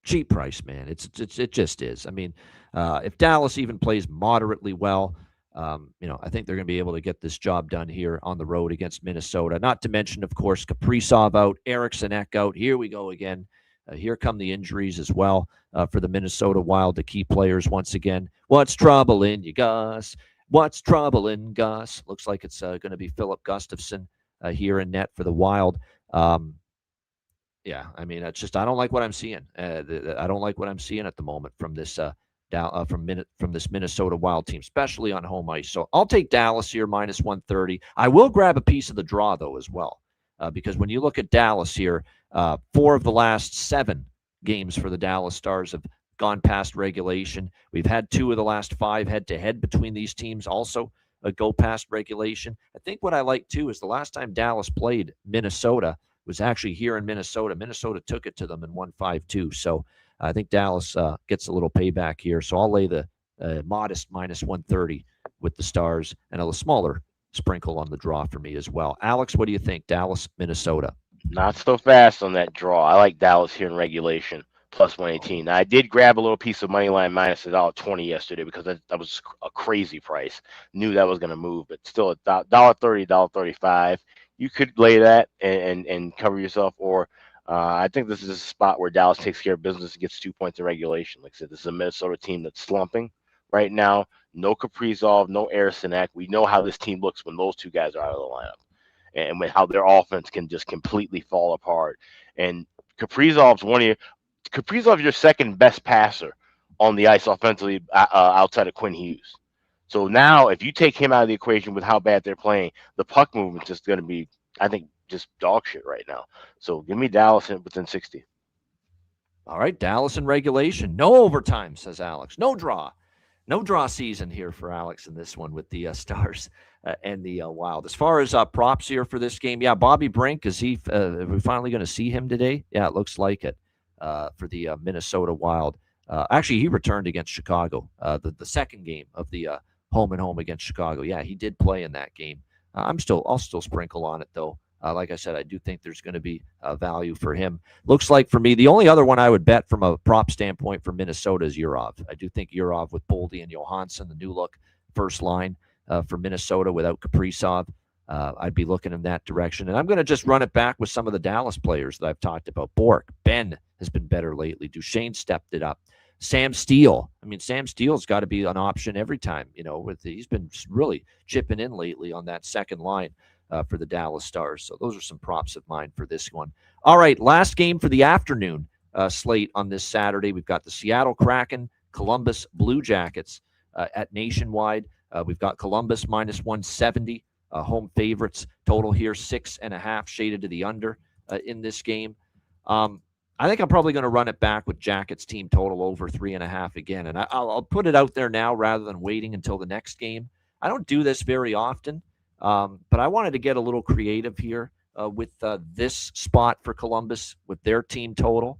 cheap price, man. It just is. I mean, if Dallas even plays moderately well, I think they're going to be able to get this job done here on the road against Minnesota. Not to mention, of course, Kaprizov out, Eriksson Ek out. Here we go again. Here come the injuries as well for the Minnesota Wild, the key players once again. What's troubling you, Gus? What's troubling Gus? Looks like it's going to be Philip Gustafsson here in net for the Wild. Yeah, I mean, it's just I don't like what I'm seeing. I don't like what I'm seeing at the moment from this from this Minnesota Wild team, especially on home ice. So I'll take Dallas here minus 130. I will grab a piece of the draw though as well, because when you look at Dallas here, 4 of the last 7 games for the Dallas Stars have gone past regulation. We've had 2 of the last 5 head-to-head between these teams also go past regulation. I think what I like too is the last time Dallas played Minnesota was actually here in Minnesota. Minnesota took it to them and won 5-2. So I think Dallas gets a little payback here. So I'll lay the modest minus 130 with the Stars and a smaller sprinkle on the draw for me as well. Alex, what do you think? Dallas, Minnesota. Not so fast on that draw. I like Dallas here in regulation, plus 118. Now, I did grab a little piece of money line minus $1.20 yesterday because that was a crazy price. Knew that was going to move, but still $1.30, $1.35. You could lay that and cover yourself, or I think this is a spot where Dallas takes care of business and gets 2 points in regulation. Like I said, this is a Minnesota team that's slumping right now. No Kaprizov, no Eriksson Ek. We know how this team looks when those 2 guys are out of the lineup, and how their offense can just completely fall apart. And Kaprizov's your second best passer on the ice offensively outside of Quinn Hughes. So now, if you take him out of the equation with how bad they're playing, the puck movement is just going to be, I think, just dog shit right now. So give me Dallas within 60. All right, Dallas in regulation. No overtime, says Alex. No draw. No draw season here for Alex in this one with the Stars and the Wild. As far as props here for this game, yeah, Bobby Brink, are we finally going to see him today? Yeah, it looks like it for the Minnesota Wild. Actually, he returned against Chicago, the second game of the home and home against Chicago. Yeah, he did play in that game. I'll still sprinkle on it though. Like I said, I do think there's going to be value for him. Looks like for me, the only other one I would bet from a prop standpoint for Minnesota is Urov. I do think Urov with Boldy and Johansson, the new look first line for Minnesota without Kaprizov. I'd be looking in that direction. And I'm going to just run it back with some of the Dallas players that I've talked about. Bork, Ben has been better lately. Duchesne stepped it up. Sam Steele. I mean, Sam Steele's got to be an option every time. He's been really chipping in lately on that second line for the Dallas Stars. So those are some props of mine for this one. All right, last game for the afternoon slate on this Saturday. We've got the Seattle Kraken, Columbus Blue Jackets at Nationwide. We've got Columbus minus 170, home favorites. Total here 6.5, shaded to the under in this game. I think I'm probably going to run it back with Jackets team total over 3.5 again. And I'll put it out there now rather than waiting until the next game. I don't do this very often. But I wanted to get a little creative here with this spot for Columbus with their team total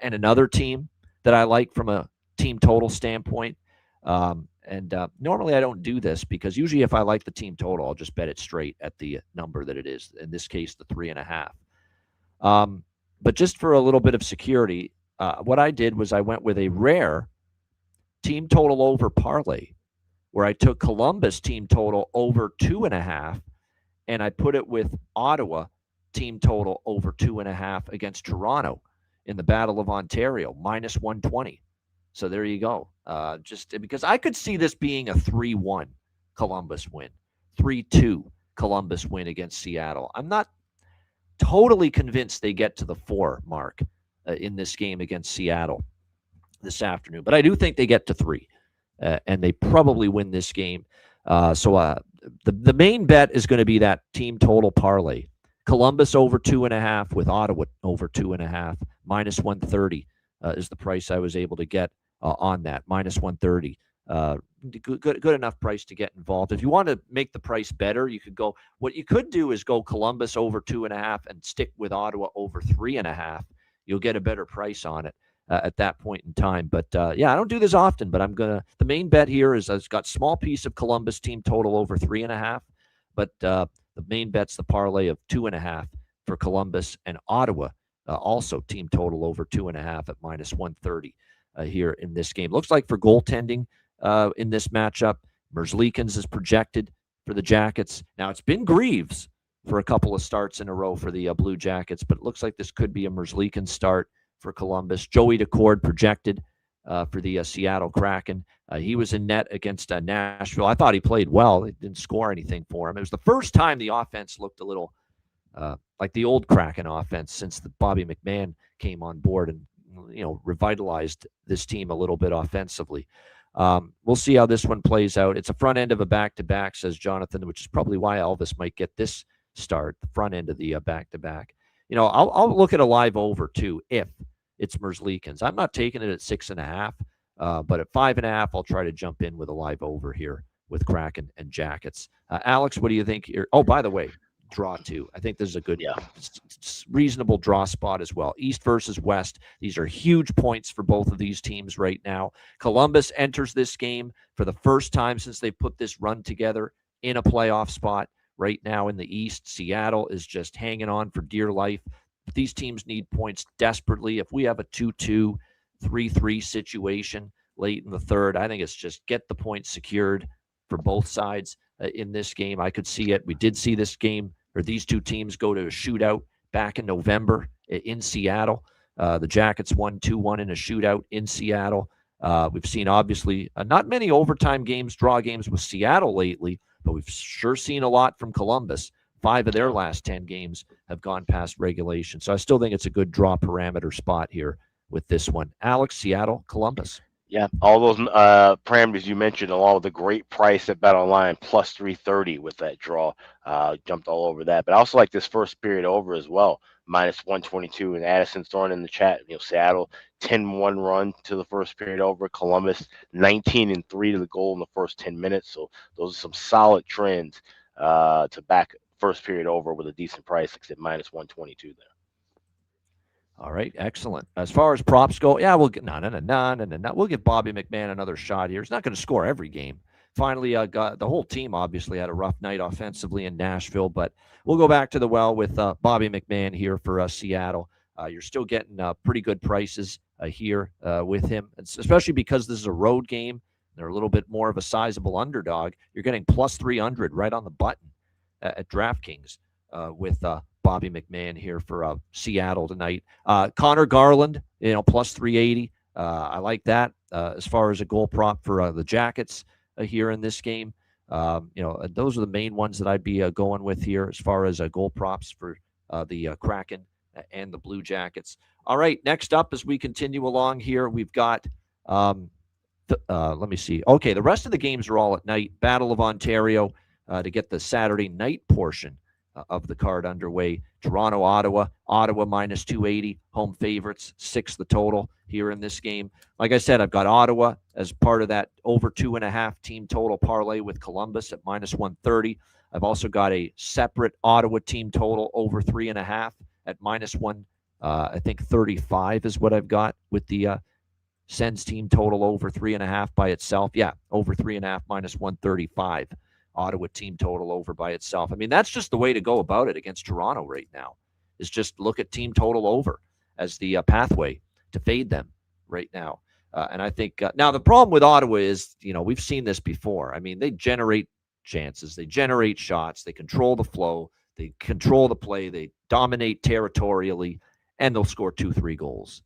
and another team that I like from a team total standpoint. Normally I don't do this because usually if I like the team total, I'll just bet it straight at the number that it is. In this case, the 3.5. But just for a little bit of security, what I did was I went with a rare team total over parlay, where I took Columbus team total over 2.5, and I put it with Ottawa team total over 2.5 against Toronto in the Battle of Ontario, minus 120. So there you go. Just because I could see this being a 3-1 Columbus win, 3-2 Columbus win against Seattle. I'm not totally convinced they get to the 4 mark in this game against Seattle this afternoon, but I do think they get to 3. And they probably win this game. So the main bet is going to be that team total parlay. Columbus over 2.5 with Ottawa over 2.5. Minus 130 is the price I was able to get on that. Minus 130. Good enough price to get involved. If you want to make the price better, you could go. What you could do is go Columbus over 2.5 and stick with Ottawa over 3.5. You'll get a better price on it at that point in time. But yeah, I don't do this often, but the main bet here is I've got small piece of Columbus team total over 3.5, but The main bet's the parlay of 2.5 for Columbus and Ottawa. Also, team total over 2.5 at -130 here in this game. Looks like for goaltending in this matchup, Merzlikins is projected for the Jackets. Now, it's been Greaves for a couple of starts in a row for the Blue Jackets, but it looks like this could be a Merzlikins start for Columbus. Joey Decord projected for the Seattle Kraken. He was in net against Nashville. I thought he played well. It didn't score anything for him. It was the first time the offense looked a little like the old Kraken offense since the Bobby McMahon came on board and revitalized this team a little bit offensively. We'll see how this one plays out. It's a front end of a back-to-back, says Jonathan, which is probably why Elvis might get this start, the front end of the back-to-back. I'll look at a live over too if it's Merzlikins. I'm not taking it at 6.5, but at 5.5, I'll try to jump in with a live over here with Kraken and Jackets. Alex, what do you think here? Oh, by the way, draw 2. I think this is a good, reasonable draw spot as well. East versus West. These are huge points for both of these teams right now. Columbus enters this game for the first time since they put this run together in a playoff spot right now in the East. Seattle is just hanging on for dear life. But these teams need points desperately. If we have a 2-2, 3-3 situation late in the third, I think it's just get the points secured for both sides in this game. I could see it. We did see this game, or these two teams go to a shootout back in November in Seattle. The Jackets won 2-1 in a shootout in Seattle. We've seen, obviously, not many overtime games, draw games with Seattle lately, but we've sure seen a lot from Columbus. 5 of their last 10 games have gone past regulation. So I still think it's a good draw parameter spot here with this one. Alex, Seattle, Columbus. Yeah, all those parameters you mentioned, along with the great price at BetOnline, plus 330 with that draw, jumped all over that. But I also like this first period over as well, -122. And Addison's throwing in the chat, Seattle 10-1 run to the first period over. Columbus 19-3 to the goal in the first 10 minutes. So those are some solid trends to back first period over with a decent price, like I said, -122 there. All right, excellent. As far as props go, yeah, we'll get we'll give Bobby McMahon another shot here. He's not going to score every game. Finally, got the whole team obviously had a rough night offensively in Nashville, but we'll go back to the well with Bobby McMahon here for Seattle. You're still getting pretty good prices here with him, especially because this is a road game. They're a little bit more of a sizable underdog. You're getting plus 300 right on the button at DraftKings with Bobby McMahon here for Seattle tonight. Connor Garland, plus 380. I like that as far as a goal prop for the Jackets here in this game. Those are the main ones that I'd be going with here as far as goal props for the Kraken and the Blue Jackets. All right, next up as we continue along here, we've got, let me see. Okay, the rest of the games are all at night. Battle of Ontario to get the Saturday night portion of the card underway. Toronto, Ottawa minus 280, home favorites, 6 the total here in this game. Like I said, I've got Ottawa as part of that over 2.5 team total parlay with Columbus at minus 130. I've also got a separate Ottawa team total over 3.5 at minus 35 is what I've got with the Sens team total over 3.5 by itself. Yeah, over 3.5 minus 135. Ottawa team total over by itself. I mean, that's just the way to go about it against Toronto right now, is just look at team total over as the pathway to fade them right now. And I think now the problem with Ottawa is, we've seen this before. I mean, they generate chances, they generate shots, they control the flow, they control the play, they dominate territorially, and they'll score 2-3 goals.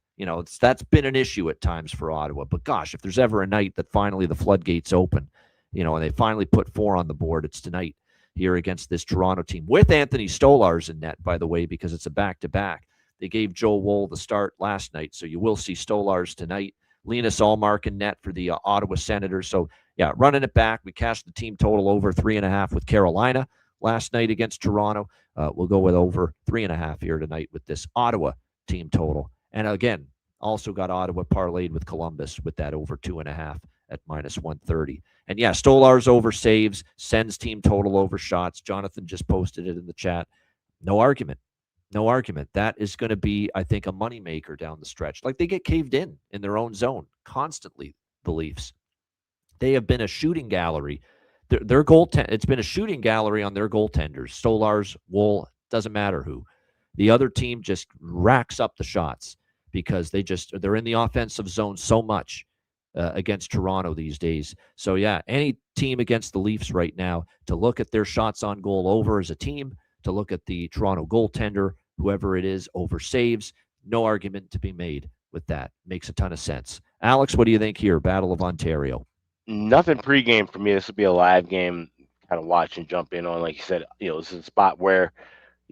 That's been an issue at times for Ottawa. But gosh, if there's ever a night that finally the floodgates open, and they finally put 4 on the board, it's tonight here against this Toronto team with Anthony Stolarz in net, by the way, because it's a back-to-back. They gave Joe Woll the start last night, so you will see Stolarz tonight. Linus Ullmark in net for the Ottawa Senators. So, yeah, running it back. We cashed the team total over 3.5 with Carolina last night against Toronto. We'll go with over 3.5 here tonight with this Ottawa team total. And again, also got Ottawa parlayed with Columbus with that over 2.5 at minus 130. And yeah, Stolarz over saves, Sens team total over shots. Jonathan just posted it in the chat. No argument. That is going to be, I think, a moneymaker down the stretch. Like, they get caved in their own zone constantly, the Leafs. They have been a shooting gallery their goaltend. It's been a shooting gallery on their goaltenders. Stolarz, Wool, doesn't matter who. The other team just racks up the shots because they're in the offensive zone so much against Toronto these days. So yeah, any team against the Leafs right now, to look at their shots on goal over as a team, to look at the Toronto goaltender, whoever it is, over saves, no argument to be made with that. Makes a ton of sense. Alex, what do you think here? Battle of Ontario. Nothing pregame for me. This will be a live game, kind of watch and jump in on. Like you said, this is a spot where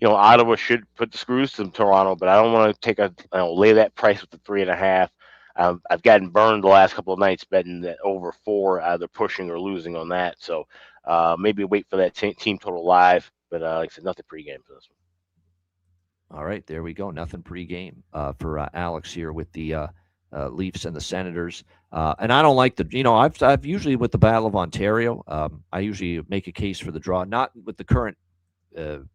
Ottawa should put the screws to Toronto, but I don't want to lay that price with the 3.5. I've gotten burned the last couple of nights betting that over 4, either pushing or losing on that. So maybe wait for that team total live. But like I said, nothing pregame for this one. All right, there we go. Nothing pregame for Alex here with the Leafs and the Senators. And I don't like I've usually with the Battle of Ontario, I usually make a case for the draw, not with the current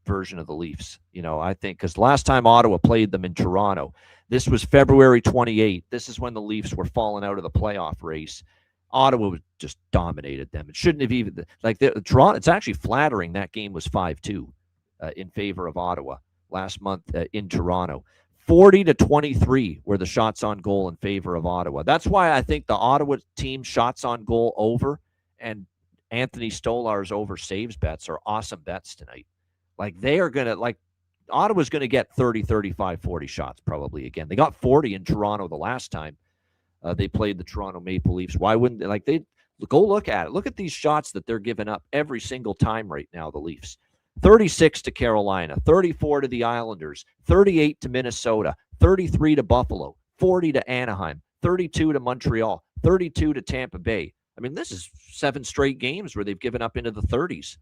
version of the Leafs. I think because last time Ottawa played them in Toronto, this was February 28th. This is when the Leafs were falling out of the playoff race. Ottawa just dominated them. It shouldn't have even Toronto. It's actually flattering that game was 5-2 in favor of Ottawa last month in Toronto. 40-23 were the shots on goal in favor of Ottawa. That's why I think the Ottawa team shots on goal over and Anthony Stolarz over saves bets are awesome bets tonight. They are going to, Ottawa's going to get 30, 35, 40 shots probably again. They got 40 in Toronto the last time they played the Toronto Maple Leafs. Why wouldn't they? Go look at it. Look at these shots that they're giving up every single time right now, the Leafs. 36 to Carolina, 34 to the Islanders, 38 to Minnesota, 33 to Buffalo, 40 to Anaheim, 32 to Montreal, 32 to Tampa Bay. I mean, this is 7 straight games where they've given up into the 30s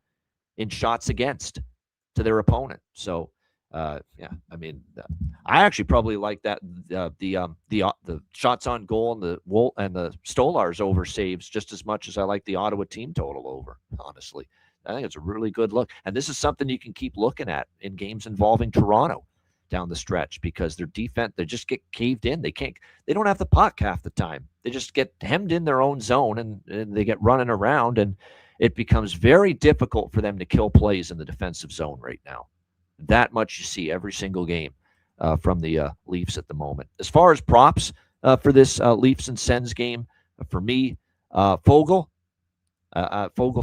in shots against to their opponent. So, I actually probably like that the shots on goal and the Stolarz over saves just as much as I like the Ottawa team total over. Honestly, I think it's a really good look, and this is something you can keep looking at in games involving Toronto down the stretch because their defense, they just get caved in. They don't have the puck half the time. They just get hemmed in their own zone and they get running around, and it becomes very difficult for them to kill plays in the defensive zone right now. That much you see every single game from the Leafs at the moment. As far as props for this Leafs and Sens game, for me, Foegele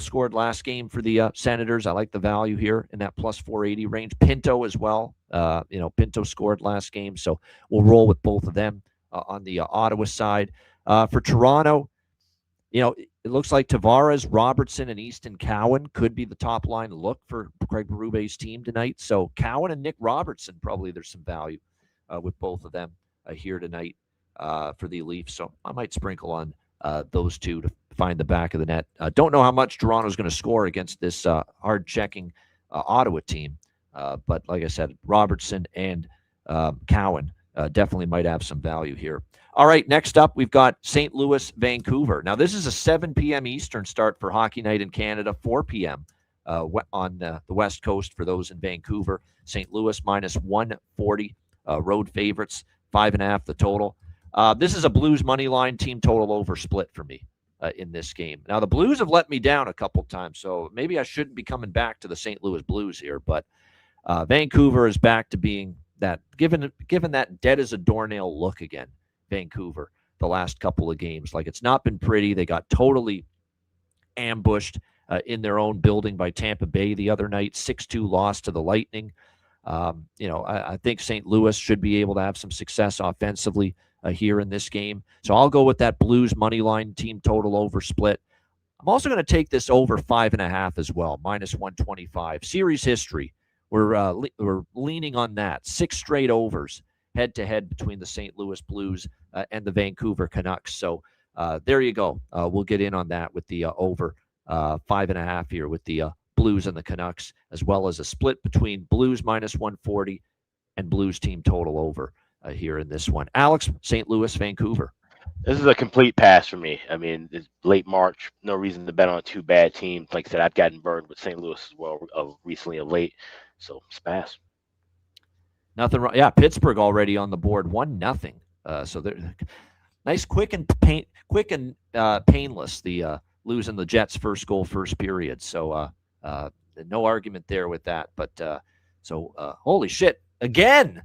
scored last game for the Senators. I like the value here in that plus 480 range. Pinto as well. Pinto scored last game, so we'll roll with both of them on the Ottawa side. For Toronto, it looks like Tavares, Robertson, and Easton Cowan could be the top line look for Craig Berube's team tonight. So Cowan and Nick Robertson, probably there's some value with both of them here tonight for the Leafs. So I might sprinkle on those two to find the back of the net. Don't know how much Toronto's going to score against this hard-checking Ottawa team. But like I said, Robertson and Cowan definitely might have some value here. All right, next up, we've got St. Louis, Vancouver. Now, this is a 7 p.m. Eastern start for Hockey Night in Canada, 4 p.m. On the West Coast for those in Vancouver. St. Louis minus 140, road favorites, 5.5 the total. This is a Blues money line team total over split for me in this game. Now, the Blues have let me down a couple times, so maybe I shouldn't be coming back to the St. Louis Blues here, but Vancouver is back to being that, given that dead as a doornail look again. Vancouver the last couple of games. It's not been pretty. They got totally ambushed in their own building by Tampa Bay the other night. 6-2 loss to the Lightning. I think St. Louis should be able to have some success offensively here in this game. So I'll go with that Blues money line team total over split. I'm also going to take this over 5.5 as well, minus 125. Series history. We're leaning on that. 6 straight overs head-to-head between the St. Louis Blues and the Vancouver Canucks. So there you go. We'll get in on that with the over 5.5 here with the Blues and the Canucks, as well as a split between Blues minus 140 and Blues team total over here in this one. Alex, St. Louis, Vancouver. This is a complete pass for me. I mean, it's late March. No reason to bet on 2 bad teams. Like I said, I've gotten burned with St. Louis as well recently of late. So it's pass. Nothing wrong. Yeah, Pittsburgh already on the board, 1-0. So they're nice, quick and painless. The losing the Jets' first goal, first period. So no argument there with that. But holy shit, again.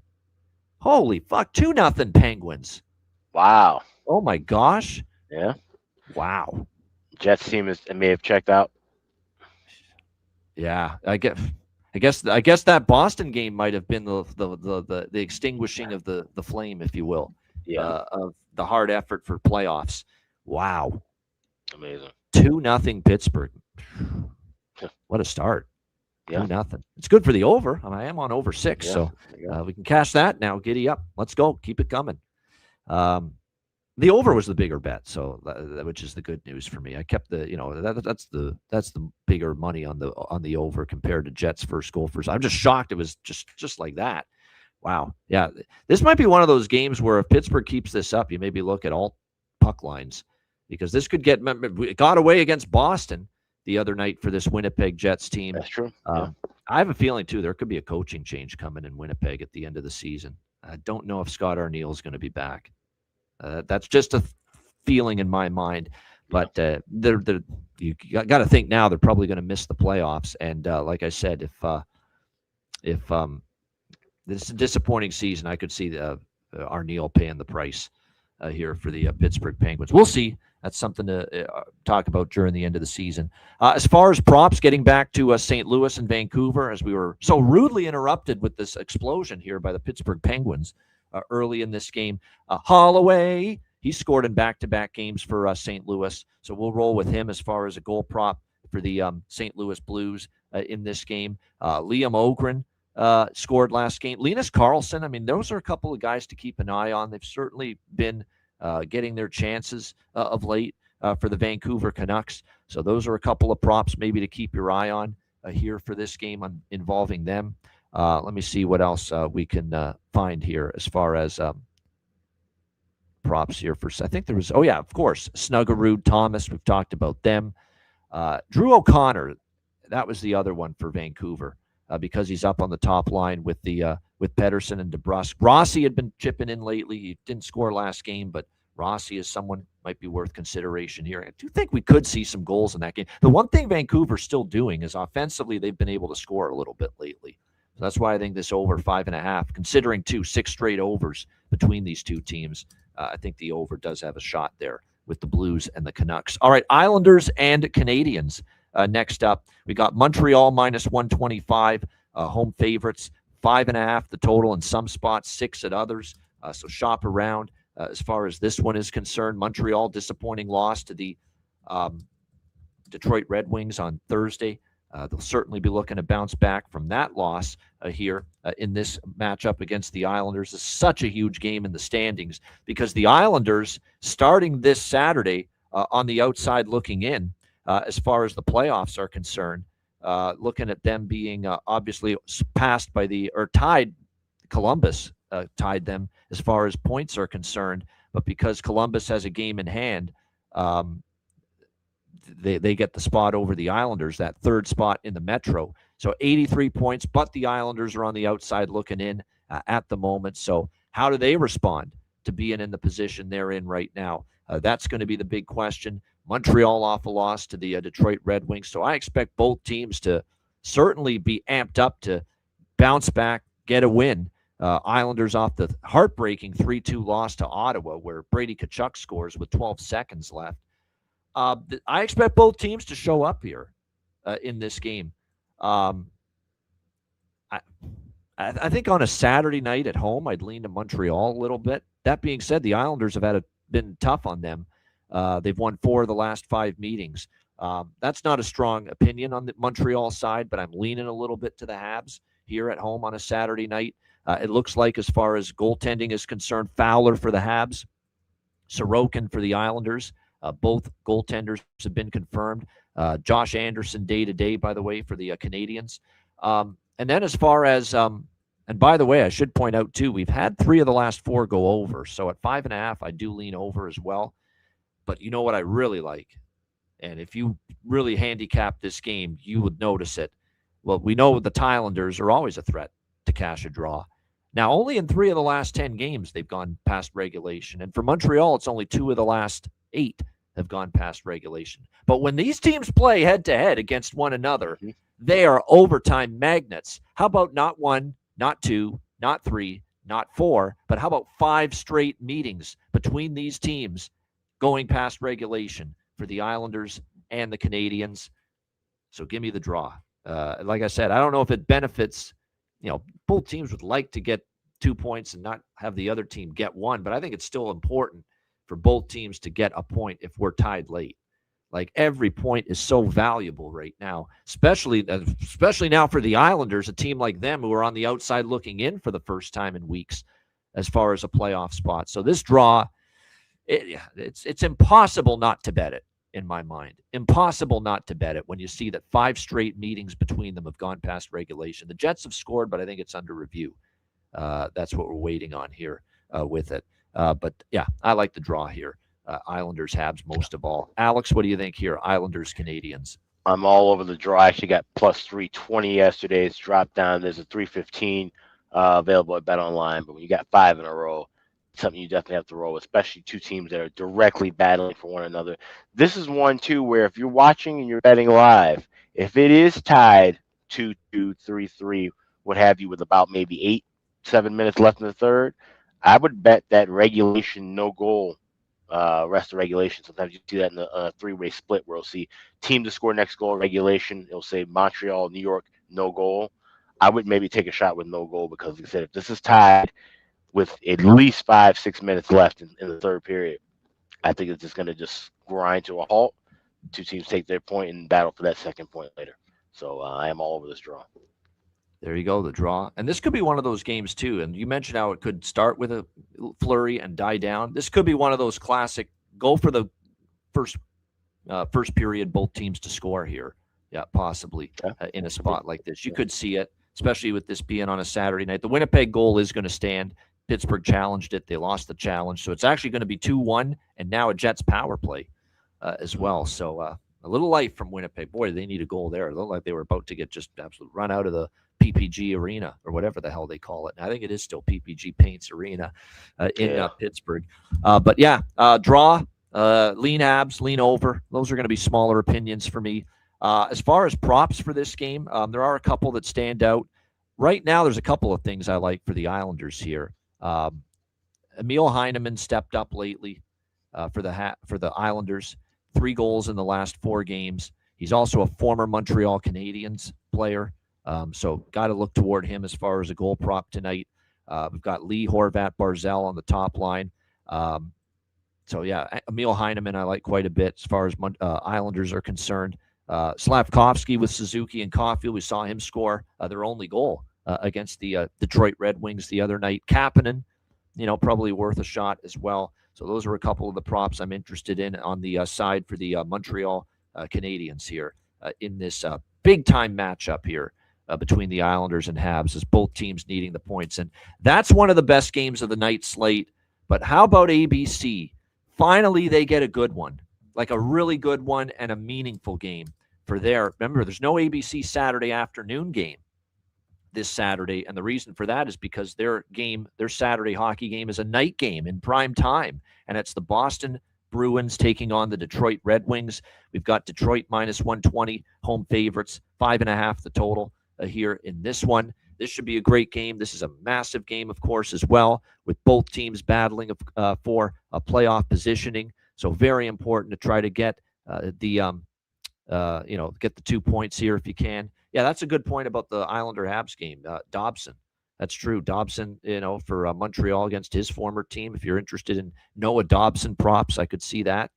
Holy fuck, 2-0 Penguins. Wow. Oh my gosh. Yeah. Wow. Jets team may have checked out. Yeah, I guess that Boston game might have been the extinguishing of the flame, if you will, of the hard effort for playoffs. Wow. Amazing. 2-0 Pittsburgh. What a start. Yeah. 2-0. It's good for the over. I am on over 6, so we can cash that now. Giddy up. Let's go. Keep it coming. The over was the bigger bet, so which is the good news for me. I kept that's the bigger money on the over compared to Jets' first goal first. I'm just shocked it was just like that. Wow. Yeah, this might be one of those games where if Pittsburgh keeps this up, you maybe look at all puck lines, because this could it got away against Boston the other night for this Winnipeg Jets team. That's true. I have a feeling too there could be a coaching change coming in Winnipeg at the end of the season. I don't know if Scott Arniel is going to be back. That's just a feeling in my mind, but you got to think now they're probably going to miss the playoffs. And like I said, if this is a disappointing season, I could see Arniel paying the price here for the Pittsburgh Penguins. We'll see. That's something to talk about during the end of the season. As far as props, getting back to St. Louis and Vancouver, as we were so rudely interrupted with this explosion here by the Pittsburgh Penguins early in this game. Holloway, he scored in back-to-back games for St. Louis, so we'll roll with him as far as a goal prop for the St. Louis Blues in this game. Liam Ogren scored last game. Linus Karlsson, I mean, those are a couple of guys to keep an eye on. They've certainly been getting their chances of late for the Vancouver Canucks. So those are a couple of props maybe to keep your eye on here for this game involving them. Let me see what else we can find here as far as props here. I think there was, of course, Snuggerud, Thomas. We've talked about them. Drew O'Connor, that was the other one for Vancouver because he's up on the top line with Pettersson and DeBrusk. Rossi had been chipping in lately. He didn't score last game, but Rossi is someone might be worth consideration here. I do think we could see some goals in that game. The one thing Vancouver's still doing is offensively they've been able to score a little bit lately. So that's why I think this over 5.5, considering 6 straight overs between these two teams, I think the over does have a shot there with the Blues and the Canucks. All right, Islanders and Canadiens. Next up, we got Montreal minus 125, home favorites, 5.5 the total in some spots, 6 at others. So shop around as far as this one is concerned. Montreal, disappointing loss to the Detroit Red Wings on Thursday. They'll certainly be looking to bounce back from that loss here in this matchup against the Islanders. It's such a huge game in the standings because the Islanders, starting this Saturday on the outside looking in, as far as the playoffs are concerned, looking at them being obviously passed by tied. Columbus tied them as far as points are concerned, but because Columbus has a game in hand, they get the spot over the Islanders, that third spot in the Metro. So 83 points, but the Islanders are on the outside looking in at the moment. So how do they respond to being in the position they're in right now? That's going to be the big question. Montreal off a loss to the Detroit Red Wings. So I expect both teams to certainly be amped up to bounce back, get a win. Islanders off the heartbreaking 3-2 loss to Ottawa, where Brady Tkachuk scores with 12 seconds left. I expect both teams to show up here in this game. I think on a Saturday night at home, I'd lean to Montreal a little bit. That being said, the Islanders have been tough on them. They've won 4 of the last 5 meetings. That's not a strong opinion on the Montreal side, but I'm leaning a little bit to the Habs here at home on a Saturday night. It looks like, as far as goaltending is concerned, Fowler for the Habs, Sorokin for the Islanders. Both goaltenders have been confirmed. Josh Anderson day-to-day, by the way, for the Canadiens. And then as far as, and by the way, I should point out, too, we've had 3 of the last 4 go over. So at 5.5, I do lean over as well. But you know what I really like? And if you really handicap this game, you would notice it. Well, we know the Thailanders are always a threat to cash a draw. Now, only in 3 of the last 10 games, they've gone past regulation. And for Montreal, it's only 2 of the last 8 have gone past regulation. But when these teams play head-to-head against one another, they are overtime magnets. How about not 1, not 2, not 3, not 4, but how about 5 straight meetings between these teams going past regulation for the Islanders and the Canadiens? So give me the draw. Like I said, I don't know if it benefits, both teams would like to get 2 points and not have the other team get 1, but I think it's still important for both teams to get a point if we're tied late. Like, every point is so valuable right now, especially now for the Islanders, a team like them who are on the outside looking in for the first time in weeks as far as a playoff spot. So this draw, it's impossible not to bet it, in my mind. Impossible not to bet it when you see that 5 straight meetings between them have gone past regulation. The Jets have scored, but I think it's under review. That's what we're waiting on here with it. But yeah, I like the draw here. Islanders, Habs most of all. Alex, what do you think here? Islanders, Canadiens. I'm all over the draw. I actually got plus 320 yesterday. It's dropped down. There's a 315 available at BetOnline. But when you got 5 in a row, it's something you definitely have to roll, especially 2 teams that are directly battling for one another. This is one, too, where if you're watching and you're betting live, if it is tied 2-2, 3-3, what have you, with about maybe 8-7 minutes left in the third, I would bet that regulation no goal rest of regulation. Sometimes you see that in the 3-way split where you'll see team to score next goal regulation. It'll say Montreal, New York, no goal. I would maybe take a shot with no goal because, like I said, if this is tied with at least 5-6 minutes left in the third period, I think it's just going to just grind to a halt. 2 teams take their point and battle for that second point later. So I am all over this draw. There you go, the draw. And this could be one of those games, too. And you mentioned how it could start with a flurry and die down. This could be one of those classic, go for the first period, both teams to score here. Yeah, possibly in a spot like this. You could see it, especially with this being on a Saturday night. The Winnipeg goal is going to stand. Pittsburgh challenged it. They lost the challenge. So it's actually going to be 2-1, and now a Jets power play as well. So a little life from Winnipeg. Boy, they need a goal there. It looked like they were about to get just absolute run out of the PPG Arena or whatever the hell they call it. And I think it is still PPG Paints Arena in Pittsburgh. But yeah, draw, lean abs, lean over. Those are going to be smaller opinions for me. As far as props for this game, there are a couple that stand out. Right now, there's a couple of things I like for the Islanders here. Emil Heineman stepped up lately for the Islanders. 3 goals in the last 4 games. He's also a former Montreal Canadiens player. So got to look toward him as far as a goal prop tonight. We've got Lee, Horvat, Barzell on the top line. So yeah, Emil Heineman I like quite a bit as far as Islanders are concerned. Slavkovsky with Suzuki and Caulfield, we saw him score their only goal against the Detroit Red Wings the other night. Kapanen, probably worth a shot as well. So those are a couple of the props I'm interested in on the side for the Montreal Canadiens here in this big-time matchup here between the Islanders and Habs, as both teams needing the points. And that's one of the best games of the night slate. But how about ABC? Finally, they get a good one, like a really good one and a meaningful game for remember, there's no ABC Saturday afternoon game this Saturday, and the reason for that is because their Saturday hockey game is a night game in prime time, and it's the Boston Bruins taking on the Detroit Red Wings. We've got Detroit minus 120, home favorites, 5.5 the total here in this one. This should be a great game. This is a massive game, of course, as well, with both teams battling for a playoff positioning. So very important to try to get get the 2 points here if you can. Yeah, that's a good point about the Islander-Habs game. Dobson, that's true. Dobson, for Montreal against his former team. If you're interested in Noah Dobson props, I could see that.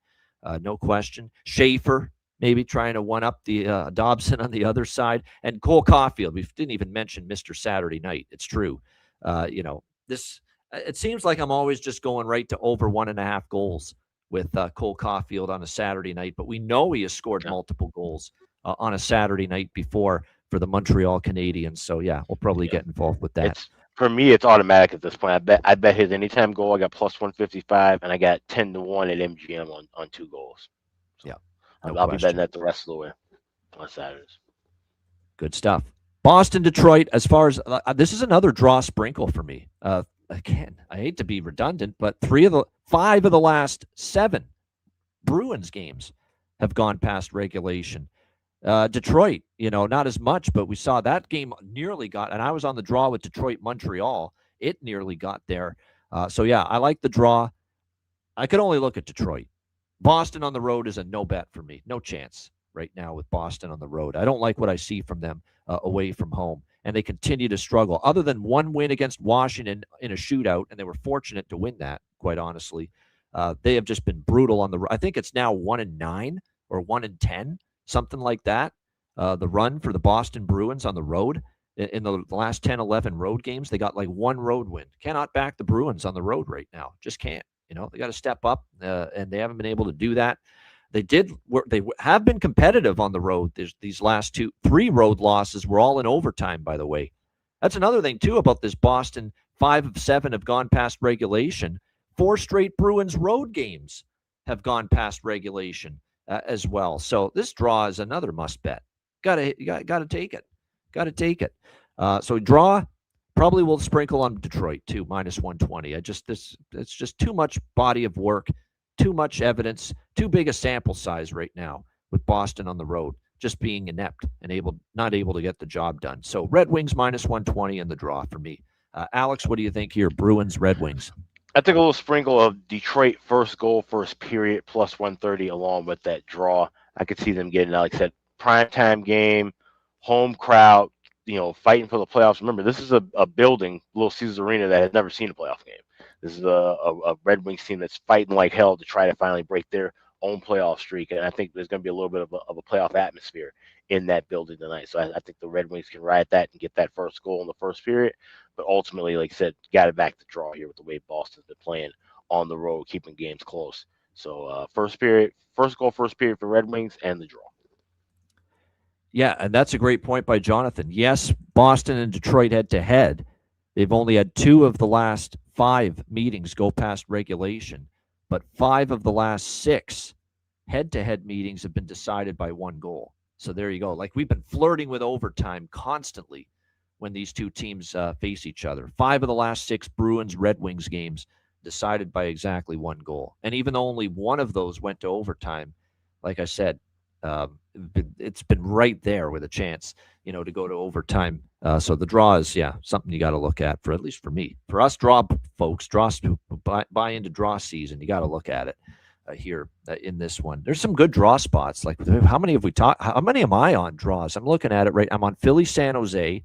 No question. Schaefer, maybe trying to one-up the Dobson on the other side. And Cole Caulfield. We didn't even mention Mr. Saturday Night. It's true. It seems like I'm always just going right to over 1.5 goals with Cole Caulfield on a Saturday night. But we know he has scored multiple goals on a Saturday night before for the Montreal Canadiens. So, yeah, we'll probably get involved with that. For me, it's automatic at this point. I bet his anytime goal. I got plus 155, and I got 10-1 at MGM on 2 goals. So yeah, I'll be betting that the rest of the way on Saturdays. Good stuff. Boston, Detroit, as far as this is another draw sprinkle for me. Again, I hate to be redundant, but 5 of the last 7 Bruins games have gone past regulation. Detroit, not as much, but we saw that game nearly got, and I was on the draw with Detroit Montreal. It nearly got there. So yeah, I like the draw. I could only look at Detroit. Boston on the road is a no bet for me. No chance right now with Boston on the road. I don't like what I see from them away from home, and they continue to struggle. Other than one win against Washington in a shootout, and they were fortunate to win that, quite honestly, they have just been brutal on the road. I think it's now 1-9 or 1-10, something like that. The run for the Boston Bruins on the road in the last 10, 11 road games, they got like one road win. Cannot back the Bruins on the road right now. Just can't. They got to step up, and they haven't been able to do that. They have been competitive on the road. These last 3 road losses were all in overtime, by the way. That's another thing, too, about this Boston. 5 of 7 have gone past regulation. 4 straight Bruins road games have gone past regulation as well. So this draw is another must bet. Got to take it. Got to take it. So draw. Probably will sprinkle on Detroit too, -120. It's just too much body of work, too much evidence, too big a sample size right now with Boston on the road, just being inept and not able to get the job done. So Red Wings -120 in the draw for me. Alex, what do you think here? Bruins, Red Wings. I think a little sprinkle of Detroit first goal, first period, +130 along with that draw. I could see them getting, like I said, primetime game, home crowd, fighting for the playoffs. Remember, this is a building, Little Caesars Arena, that has never seen a playoff game. This is a Red Wings team that's fighting like hell to try to finally break their own playoff streak. And I think there's going to be a little bit of a playoff atmosphere in that building tonight. So I think the Red Wings can ride that and get that first goal in the first period. But ultimately, like I said, got to back the draw here with the way Boston's been playing on the road, keeping games close. So first goal, first period for Red Wings and the draw. Yeah, and that's a great point by Jonathan. Yes, Boston and Detroit head-to-head. They've only had 2 of the last 5 meetings go past regulation, but 5 of the last 6 head-to-head meetings have been decided by 1 goal. So there you go. Like, we've been flirting with overtime constantly when these two teams face each other. 5 of the last 6 Bruins-Red Wings games decided by exactly 1 goal. And even though only 1 of those went to overtime, like I said, it's been right there with a chance, to go to overtime. So the draw is, something you got to look at, for at least for me. For us draw folks, buy into draw season, you got to look at it here in this one. There's some good draw spots. Like, how many have we talked? How many am I on draws? I'm looking at it right. I'm on Philly, San Jose.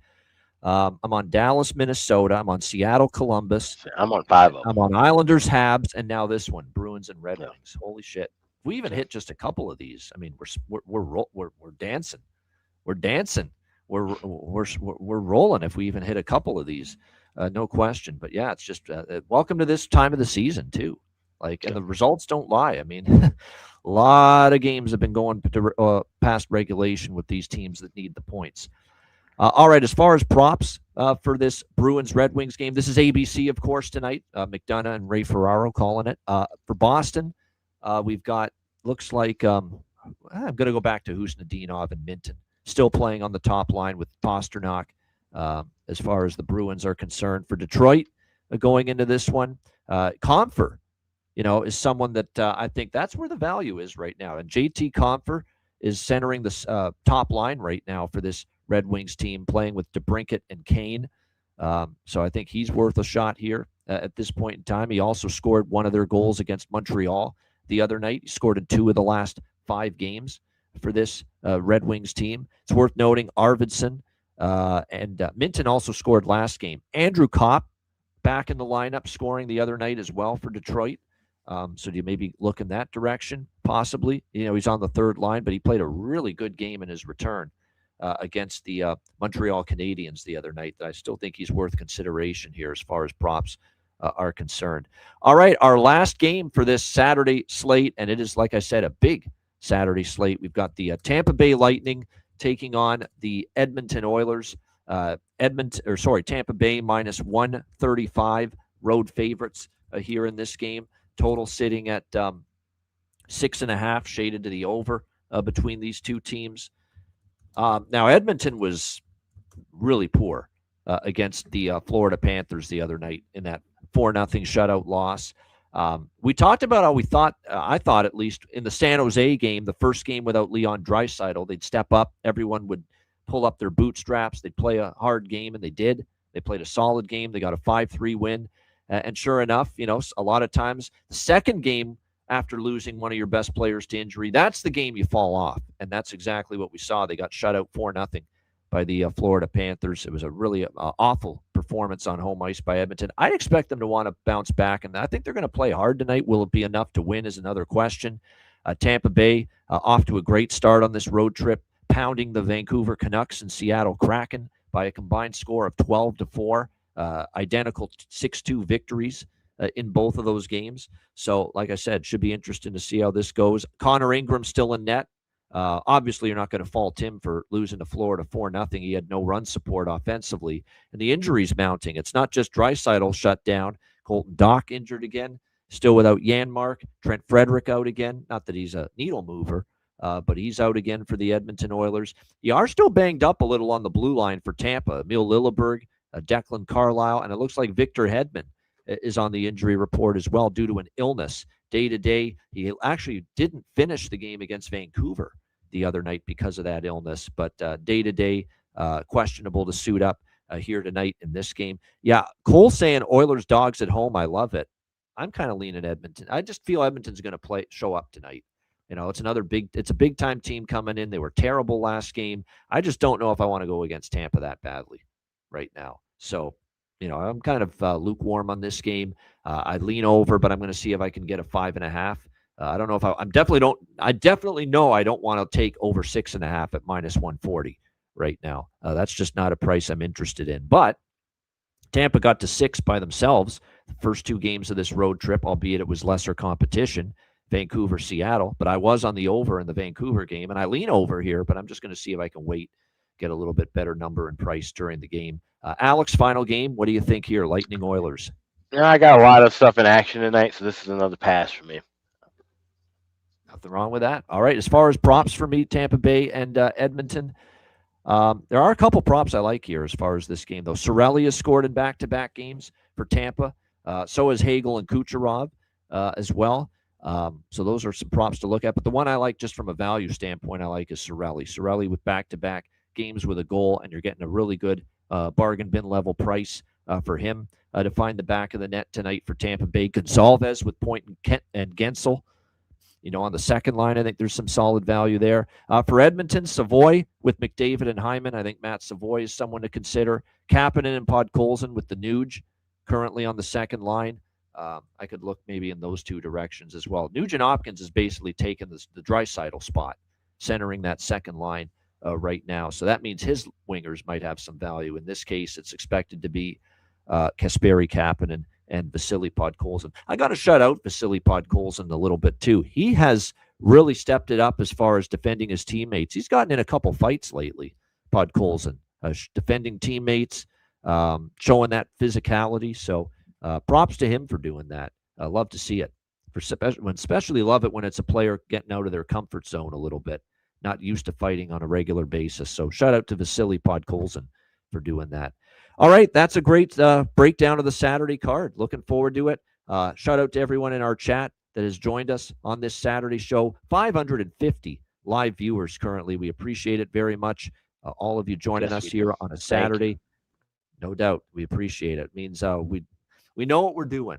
I'm on Dallas, Minnesota. I'm on Seattle, Columbus. I'm on 5 of them. I'm on Islanders, Habs, and now this one, Bruins and Red Wings. Holy shit! If we even hit just a couple of these, I mean, we're dancing. We're dancing. We're rolling if we even hit a couple of these, no question. But yeah, it's just welcome to this time of the season too. Like, and the results don't lie. I mean, a lot of games have been going past regulation with these teams that need the points. All right, as far as props for this Bruins-Red Wings game, this is ABC, of course, tonight. McDonough and Ray Ferraro calling it. For Boston, we've got, looks like, I'm going to go back to Husnudinov and Minton, still playing on the top line with Pasternak as far as the Bruins are concerned. For Detroit, going into this one, Compher, is someone that I think that's where the value is right now. And JT Compher is centering the top line right now for this Red Wings team, playing with DeBrincat and Kane. So I think he's worth a shot here at this point in time. He also scored one of their goals against Montreal the other night. He scored in 2 of the last 5 games for this Red Wings team. It's worth noting Arvidsson and Minton also scored last game. Andrew Kopp back in the lineup, scoring the other night as well for Detroit. So do you maybe look in that direction, possibly? He's on the 3rd line, but he played a really good game in his return against the Montreal Canadiens the other night. I still think he's worth consideration here as far as props are concerned. All right, our last game for this Saturday slate, and it is, like I said, a big Saturday slate. We've got the Tampa Bay Lightning taking on the Edmonton Oilers. Tampa Bay -135 road favorites here in this game. Total sitting at 6.5, shaded to the over between these two teams. Now, Edmonton was really poor against the Florida Panthers the other night in that 4-0 shutout loss. We talked about how we thought, I thought at least, in the San Jose game, the first game without Leon Draisaitl, they'd step up. Everyone would pull up their bootstraps. They'd play a hard game, and they did. They played a solid game. They got a 5-3 win. And sure enough, a lot of times, the second game after losing one of your best players to injury, that's the game you fall off. And that's exactly what we saw. They got shut out 4-0 by the Florida Panthers. It was a really awful performance on home ice by Edmonton. I'd expect them to want to bounce back, and I think they're going to play hard tonight. Will it be enough to win is another question. Tampa Bay off to a great start on this road trip, pounding the Vancouver Canucks and Seattle Kraken by a combined score of 12-4, identical 6-2 victories in both of those games. So, like I said, should be interesting to see how this goes. Connor Ingram still in net. Obviously, you're not going to fault him for losing to Florida 4-0. He had no run support offensively, and the injuries mounting. It's not just Draisaitl shut down. Colton Dach injured again, still without Janmark. Trent Frederick out again. Not that he's a needle mover, but he's out again for the Edmonton Oilers. You are still banged up a little on the blue line for Tampa. Emil Lilleberg, Declan Carlisle, and it looks like Victor Hedman is on the injury report as well due to an illness. Day-to-day, he actually didn't finish the game against Vancouver the other night because of that illness, but day-to-day, questionable to suit up here tonight in this game. Yeah, Cole saying Oilers dogs at home. I love it. I'm kind of leaning Edmonton. I just feel Edmonton's going to show up tonight. It's a big-time team coming in. They were terrible last game. I just don't know if I want to go against Tampa that badly right now. So, I'm kind of lukewarm on this game. I lean over, but I'm going to see if I can get a 5.5. I don't know if I definitely know I don't want to take over 6.5 at -140 right now. That's just not a price I'm interested in. But Tampa got to 6 by themselves the first 2 games of this road trip, albeit it was lesser competition, Vancouver, Seattle. But I was on the over in the Vancouver game, and I lean over here, but I'm just going to see if I can get a little bit better number and price during the game. Alex, final game. What do you think here? Lightning Oilers. I got a lot of stuff in action tonight, so this is another pass for me. Nothing wrong with that. All right. As far as props for me, Tampa Bay and Edmonton, there are a couple props I like here as far as this game, though. Cirelli has scored in back-to-back games for Tampa. So has Hagel and Kucherov as well. So those are some props to look at. But the one I like just from a value standpoint, I like is Cirelli. Cirelli with back-to-back games with a goal, and you're getting a really good bargain bin level price for him to find the back of the net tonight for Tampa Bay. Gonzalez with Point and Gensel. On the second line, I think there's some solid value there. For Edmonton, Savoy with McDavid and Hyman. I think Matt Savoy is someone to consider. Kapanen and Podkolzin with the Nuge currently on the second line. I could look maybe in those two directions as well. Nugent Hopkins has basically taken the Draisaitl spot, centering that second line right now. So that means his wingers might have some value. In this case, it's expected to be Kasperi Kapanen and Vasily Podkolzin. I got to shut out Vasily Podkolzin a little bit too. He has really stepped it up as far as defending his teammates. He's gotten in a couple fights lately, Podkolzin, defending teammates, showing that physicality. So props to him for doing that. I love to see it. Especially love it when it's a player getting out of their comfort zone a little bit, not used to fighting on a regular basis. So shout out to Vasily Podkolzin for doing that. All right, that's a great breakdown of the Saturday card. Looking forward to it. Shout out to everyone in our chat that has joined us on this Saturday show. 550 live viewers currently. We appreciate it very much. All of you joining us here on a Saturday. No doubt. We appreciate it. It means we know what we're doing.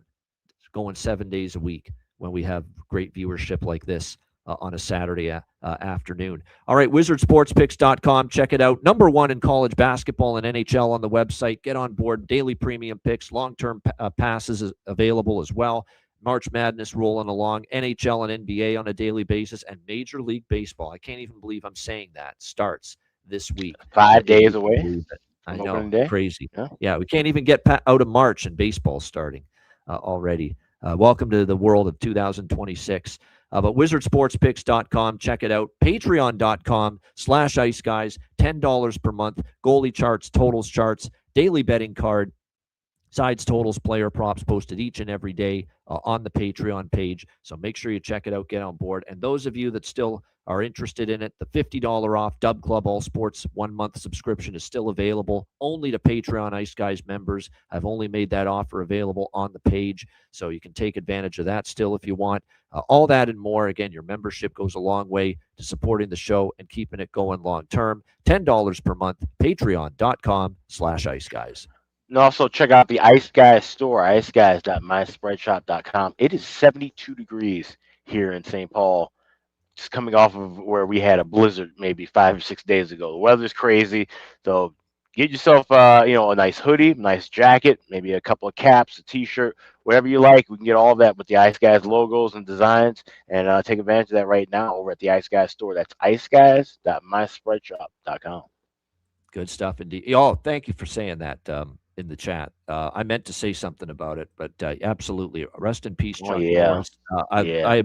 It's going 7 days a week when we have great viewership like this on a Saturday afternoon. All right, wizardsportspicks.com. Check it out. Number 1 in college basketball and NHL on the website. Get on board. Daily premium picks. Long-term passes is available as well. March Madness rolling along. NHL and NBA on a daily basis. And Major League Baseball. I can't even believe I'm saying that. Starts this week. 5 days away. I know. Crazy. Yeah, we can't even get out of March and baseball starting already. Welcome to the world of 2026. But wizardsportspicks.com, check it out. Patreon.com/Ice Guys, $10 per month. Goalie charts, totals charts, daily betting card. Sides, totals, player props posted each and every day on the Patreon page. So make sure you check it out, get on board. And those of you that still are interested in it, the $50 off Dub Club All Sports 1 month subscription is still available only to Patreon Ice Guys members. I've only made that offer available on the page, so you can take advantage of that still if you want. All that and more. Again, your membership goes a long way to supporting the show and keeping it going long term. $10 per month, patreon.com/Ice Guys. And also check out the Ice Guys store, iceguys.myspreadshop.com. It is 72 degrees here in St. Paul, just coming off of where we had a blizzard maybe 5 or 6 days ago. The weather's crazy, so get yourself a nice hoodie, nice jacket, maybe a couple of caps, a t-shirt, whatever you like. We can get all of that with the Ice Guys logos and designs, and take advantage of that right now over at the Ice Guys store. That's iceguys.myspreadshop.com. Good stuff indeed. Oh, thank you for saying that in the chat. I meant to say something about it, but absolutely. Rest in peace, Chuck Norris. I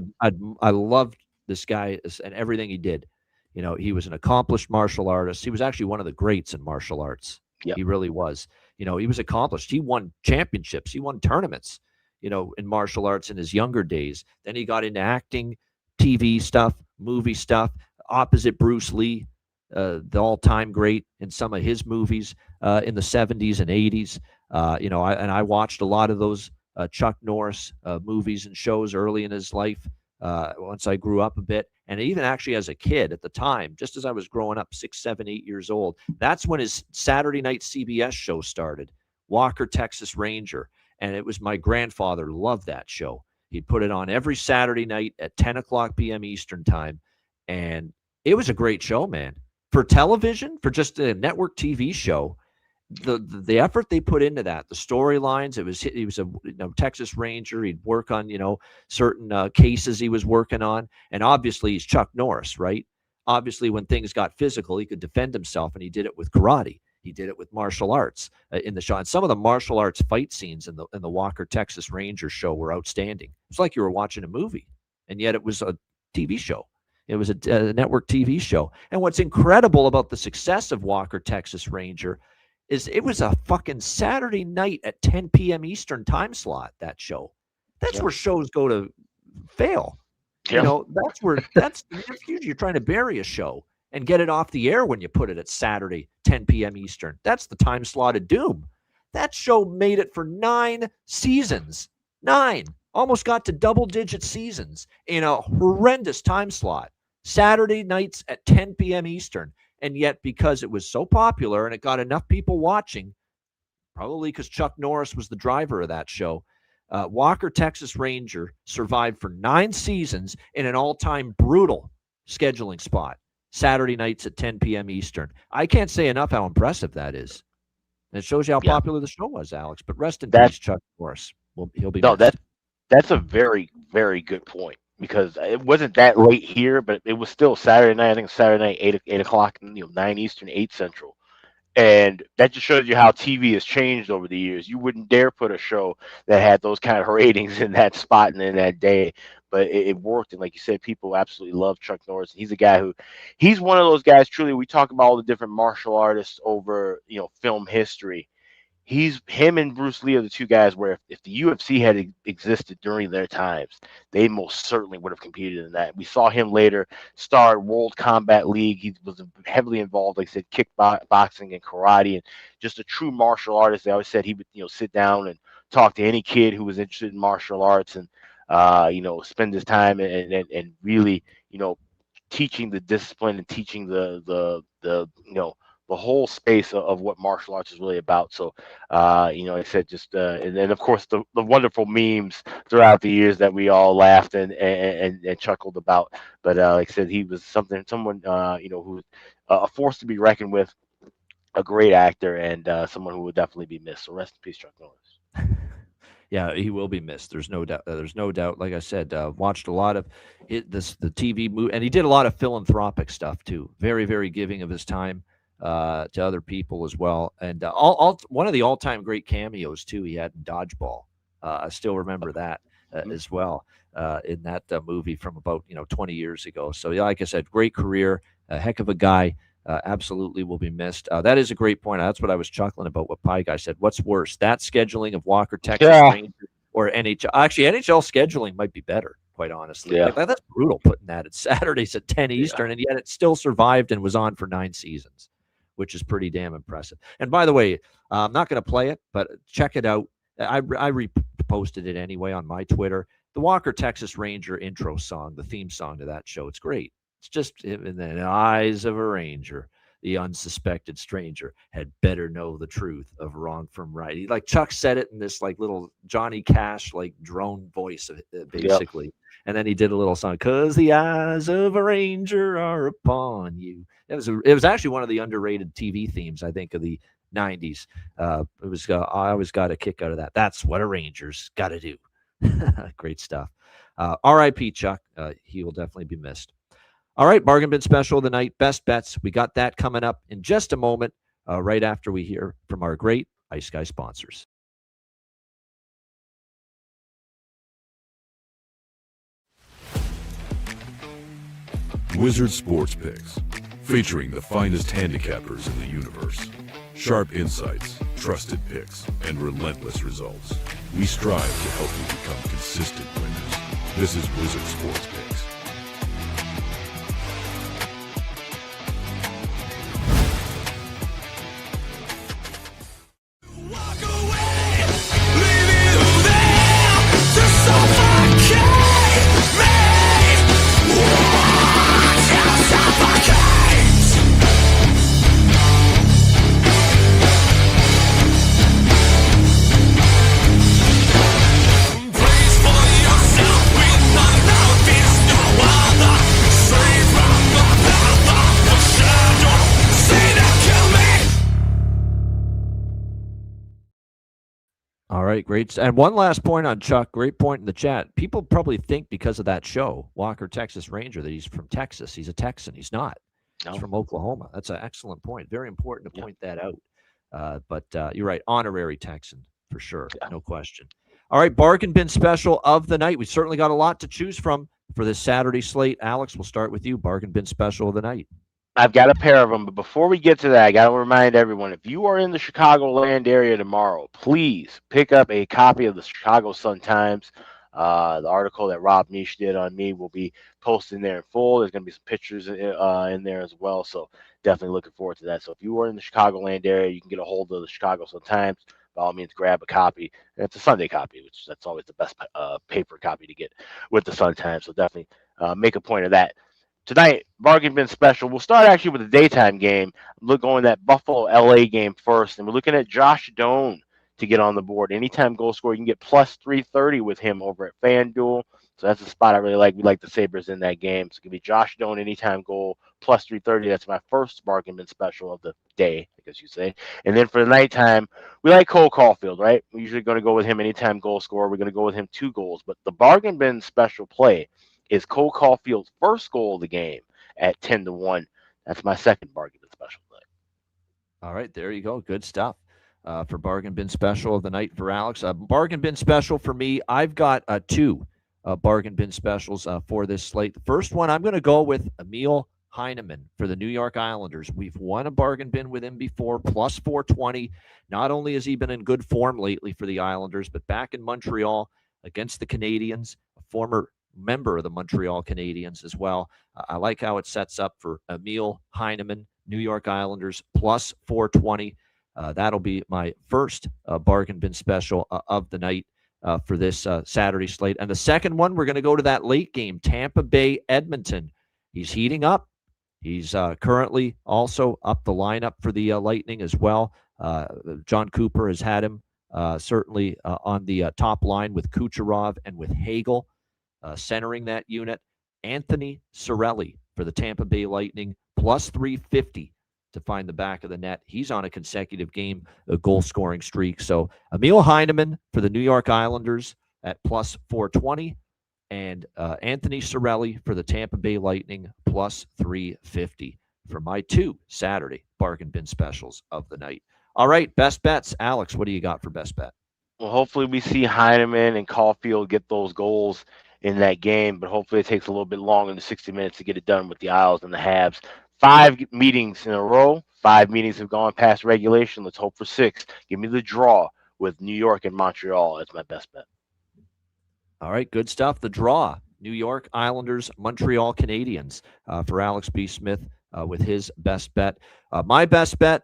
loved this guy and everything he did. He was an accomplished martial artist. He was actually one of the greats in martial arts. Yep. He really was. He was accomplished. He won championships. He won tournaments, in martial arts in his younger days. Then he got into acting, TV stuff, movie stuff, opposite Bruce Lee. The all-time great in some of his movies in the 70s and 80s. I watched a lot of those Chuck Norris movies and shows early in his life once I grew up a bit. And even actually as a kid at the time, just as I was growing up, 6, 7, 8 years old, that's when his Saturday night CBS show started, Walker, Texas Ranger. And it was my grandfather loved that show. He'd put it on every Saturday night at 10 o'clock p.m. Eastern time. And it was a great show, man. For television, for just a network TV show, the effort they put into that, the storylines, he was a Texas Ranger. He'd work on certain cases he was working on, and obviously he's Chuck Norris, right? Obviously, when things got physical, he could defend himself, and he did it with karate. He did it with martial arts in the show. And some of the martial arts fight scenes in the Walker Texas Ranger show were outstanding. It's like you were watching a movie, and yet it was a TV show. It was a network TV show. And what's incredible about the success of Walker, Texas Ranger is it was a fucking Saturday night at 10 p.m. Eastern time slot, that show. That's where shows go to fail. Yeah. That's usually you're trying to bury a show and get it off the air when you put it at Saturday, 10 p.m. Eastern. That's the time slot of doom. That show made it for 9 seasons. 9. Almost got to double-digit seasons in a horrendous time slot. Saturday nights at 10 p.m. Eastern. And yet, because it was so popular and it got enough people watching, probably because Chuck Norris was the driver of that show, Walker, Texas Ranger survived for 9 seasons in an all-time brutal scheduling spot. Saturday nights at 10 p.m. Eastern. I can't say enough how impressive that is. And it shows you how popular the show was, Alex. But rest in peace, Chuck Norris. He'll be missed. That's a very, very good point, because it wasn't that late here, but it was still Saturday night. I think Saturday night, 8 o'clock, 9 Eastern, 8 Central. And that just shows you how TV has changed over the years. You wouldn't dare put a show that had those kind of ratings in that spot and in that day. But it worked. And like you said, people absolutely love Chuck Norris. He's a guy he's one of those guys, truly, we talk about all the different martial artists over, film history. Him and Bruce Lee are the two guys where if the UFC had existed during their times, they most certainly would have competed in that. We saw him later start World Combat League. He was heavily involved, like I said, kickboxing and karate, and just a true martial artist. They always said he would, sit down and talk to any kid who was interested in martial arts, and spend his time and really, teaching the discipline and teaching the whole space of what martial arts is really about. So, like I said, just and then of course the wonderful memes throughout the years that we all laughed and chuckled about. But like I said, he was someone who was a force to be reckoned with, a great actor, and someone who would definitely be missed. So rest in peace, Chuck Norris. Yeah, he will be missed. There's no doubt. Like I said, watched a lot of the TV movie, and he did a lot of philanthropic stuff too. Very, very giving of his time to other people as well. And one of the all-time great cameos too he had in Dodgeball. I still remember that as well in that movie from about 20 years ago. So yeah, like I said, great career, a heck of a guy. absolutely will be missed. That is a great point. That's what I was chuckling about what Pie Guy said. What's worse, that scheduling of Walker, Texas Rangers, or NHL? Actually, NHL scheduling might be better, quite honestly. Yeah. Like that's brutal putting that at Saturdays at 10 Eastern, and yet it still survived and was on for 9 seasons, which is pretty damn impressive. And by the way, I'm not going to play it, but check it out. I reposted it anyway on my Twitter. The Walker, Texas Ranger intro song, the theme song to that show. It's great. It's just in the eyes of a ranger, the unsuspected stranger had better know the truth of wrong from right. He, like Chuck said it in this like little Johnny Cash like drone voice, basically. Yep. And then he did a little song, "'Cause the eyes of a ranger are upon you." It was actually one of the underrated TV themes, I think, of the 90s. I always got a kick out of that. That's what a ranger's got to do. Great stuff. R.I.P. Chuck. He will definitely be missed. All right, bargain bin special of the night, best bets. We got that coming up in just a moment, right after we hear from our great Ice Guy sponsors. Wizard Sports Picks, featuring the finest handicappers in the universe. Sharp insights, trusted picks, and relentless results. We strive to help you become consistent winners. This is Wizard Sports Picks. All right, great. And one last point on Chuck. Great point in the chat. People probably think because of that show, Walker, Texas Ranger, that he's from Texas. He's a Texan. He's not. He's from Oklahoma. That's an excellent point. Very important to point that out. But you're right. Honorary Texan for sure. Yeah. No question. All right, bargain bin special of the night. We certainly got a lot to choose from for this Saturday slate. Alex, we'll start with you. Bargain bin special of the night. I've got a pair of them, but before we get to that, I got to remind everyone, if you are in the Chicagoland area tomorrow, please pick up a copy of the Chicago Sun-Times. The article that Rob Nish did on me will be posted in there in full. There's going to be some pictures in there as well, so definitely looking forward to that. So if you are in the Chicagoland area, you can get a hold of the Chicago Sun-Times. By all means, grab a copy. And it's a Sunday copy, which that's always the best paper copy to get with the Sun-Times, so definitely make a point of that. Tonight, bargain bin special. We'll start actually with the daytime game. We're going that Buffalo-LA game first, and we're looking at Josh Doan to get on the board. Anytime goal scorer, you can get plus 330 with him over at FanDuel. So that's a spot I really like. We like the Sabres in that game. So it can be Josh Doan, anytime goal, plus 330. That's my first bargain bin special of the day, I guess you say. And then for the nighttime, we like Cole Caulfield, right? We're usually going to go with him anytime goal scorer. We're going to go with him 2 goals. But the bargain bin special play is Cole Caulfield's first goal of the game at 10-1. That's my second bargain bin special play. All right, there you go. Good stuff for bargain bin special of the night for Alex. Bargain bin special for me. I've got 2 bargain bin specials for this slate. The first one, I'm going to go with Emil Heineman for the New York Islanders. We've won a bargain bin with him before, plus 420. Not only has he been in good form lately for the Islanders, but back in Montreal against the Canadiens, a former member of the Montreal Canadiens as well. I like how it sets up for Emil Heineman, New York Islanders, plus 420. That'll be my first bargain bin special of the night for this Saturday slate. And the second one, we're going to go to that late game, Tampa Bay, Edmonton. He's heating up. He's currently also up the lineup for the Lightning as well. John Cooper has had him certainly on the top line with Kucherov and with Hagel. Centering that unit, Anthony Cirelli for the Tampa Bay Lightning, plus 350 to find the back of the net. He's on a consecutive game goal-scoring streak. So Emil Heineman for the New York Islanders at plus 420, and Anthony Cirelli for the Tampa Bay Lightning, plus 350 for my 2 Saturday bargain bin specials of the night. All right, best bets. Alex, what do you got for best bet? Well, hopefully we see Heineman and Caulfield get those goals in that game, but hopefully it takes a little bit longer than 60 minutes to get it done with the Isles and the Habs. 5 meetings in a row. 5 meetings have gone past regulation. Let's hope for 6. Give me the draw with New York and Montreal as my best bet. All right, good stuff. The draw, New York Islanders, Montreal Canadiens for Alex B. Smith with his best bet. My best bet,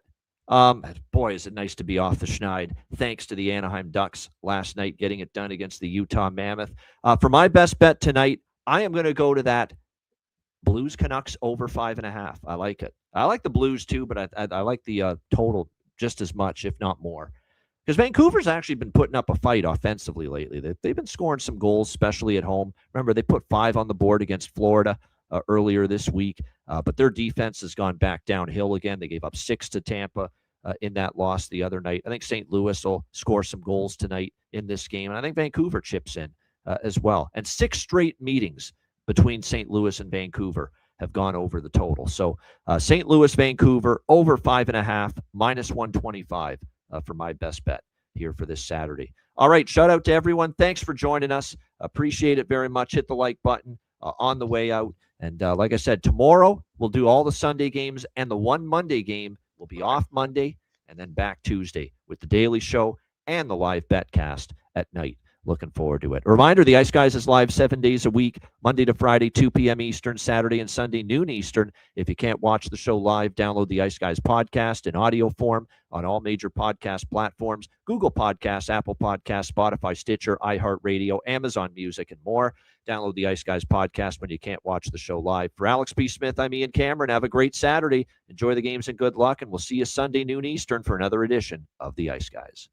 boy, is it nice to be off the schneid. Thanks to the Anaheim Ducks last night getting it done against the Utah Mammoth. For my best bet tonight, I am going to go to that Blues Canucks over 5.5. I like it. I like the Blues too, but I like the total just as much, if not more. Because Vancouver's actually been putting up a fight offensively lately. They've been scoring some goals, especially at home. Remember, they put 5 on the board against Florida earlier this week, but their defense has gone back downhill again. They gave up 6 to Tampa in that loss the other night. I think St. Louis will score some goals tonight in this game, and I think Vancouver chips in as well. And 6 straight meetings between St. Louis and Vancouver have gone over the total. So St. Louis, Vancouver, over 5.5, minus 125 for my best bet here for this Saturday. All right, shout out to everyone. Thanks for joining us. Appreciate it very much. Hit the like button on the way out. And like I said, tomorrow we'll do all the Sunday games, and the one Monday game will be off Monday and then back Tuesday with the Daily Show and the live betcast at night. Looking forward to it. A reminder, the Ice Guys is live 7 days a week, Monday to Friday, 2 p.m. Eastern, Saturday and Sunday, noon Eastern. If you can't watch the show live, download the Ice Guys podcast in audio form on all major podcast platforms, Google Podcasts, Apple Podcasts, Spotify, Stitcher, iHeartRadio, Amazon Music, and more. Download the Ice Guys podcast when you can't watch the show live. For Alex B. Smith, I'm Ian Cameron. Have a great Saturday. Enjoy the games and good luck, and we'll see you Sunday, noon Eastern for another edition of the Ice Guys.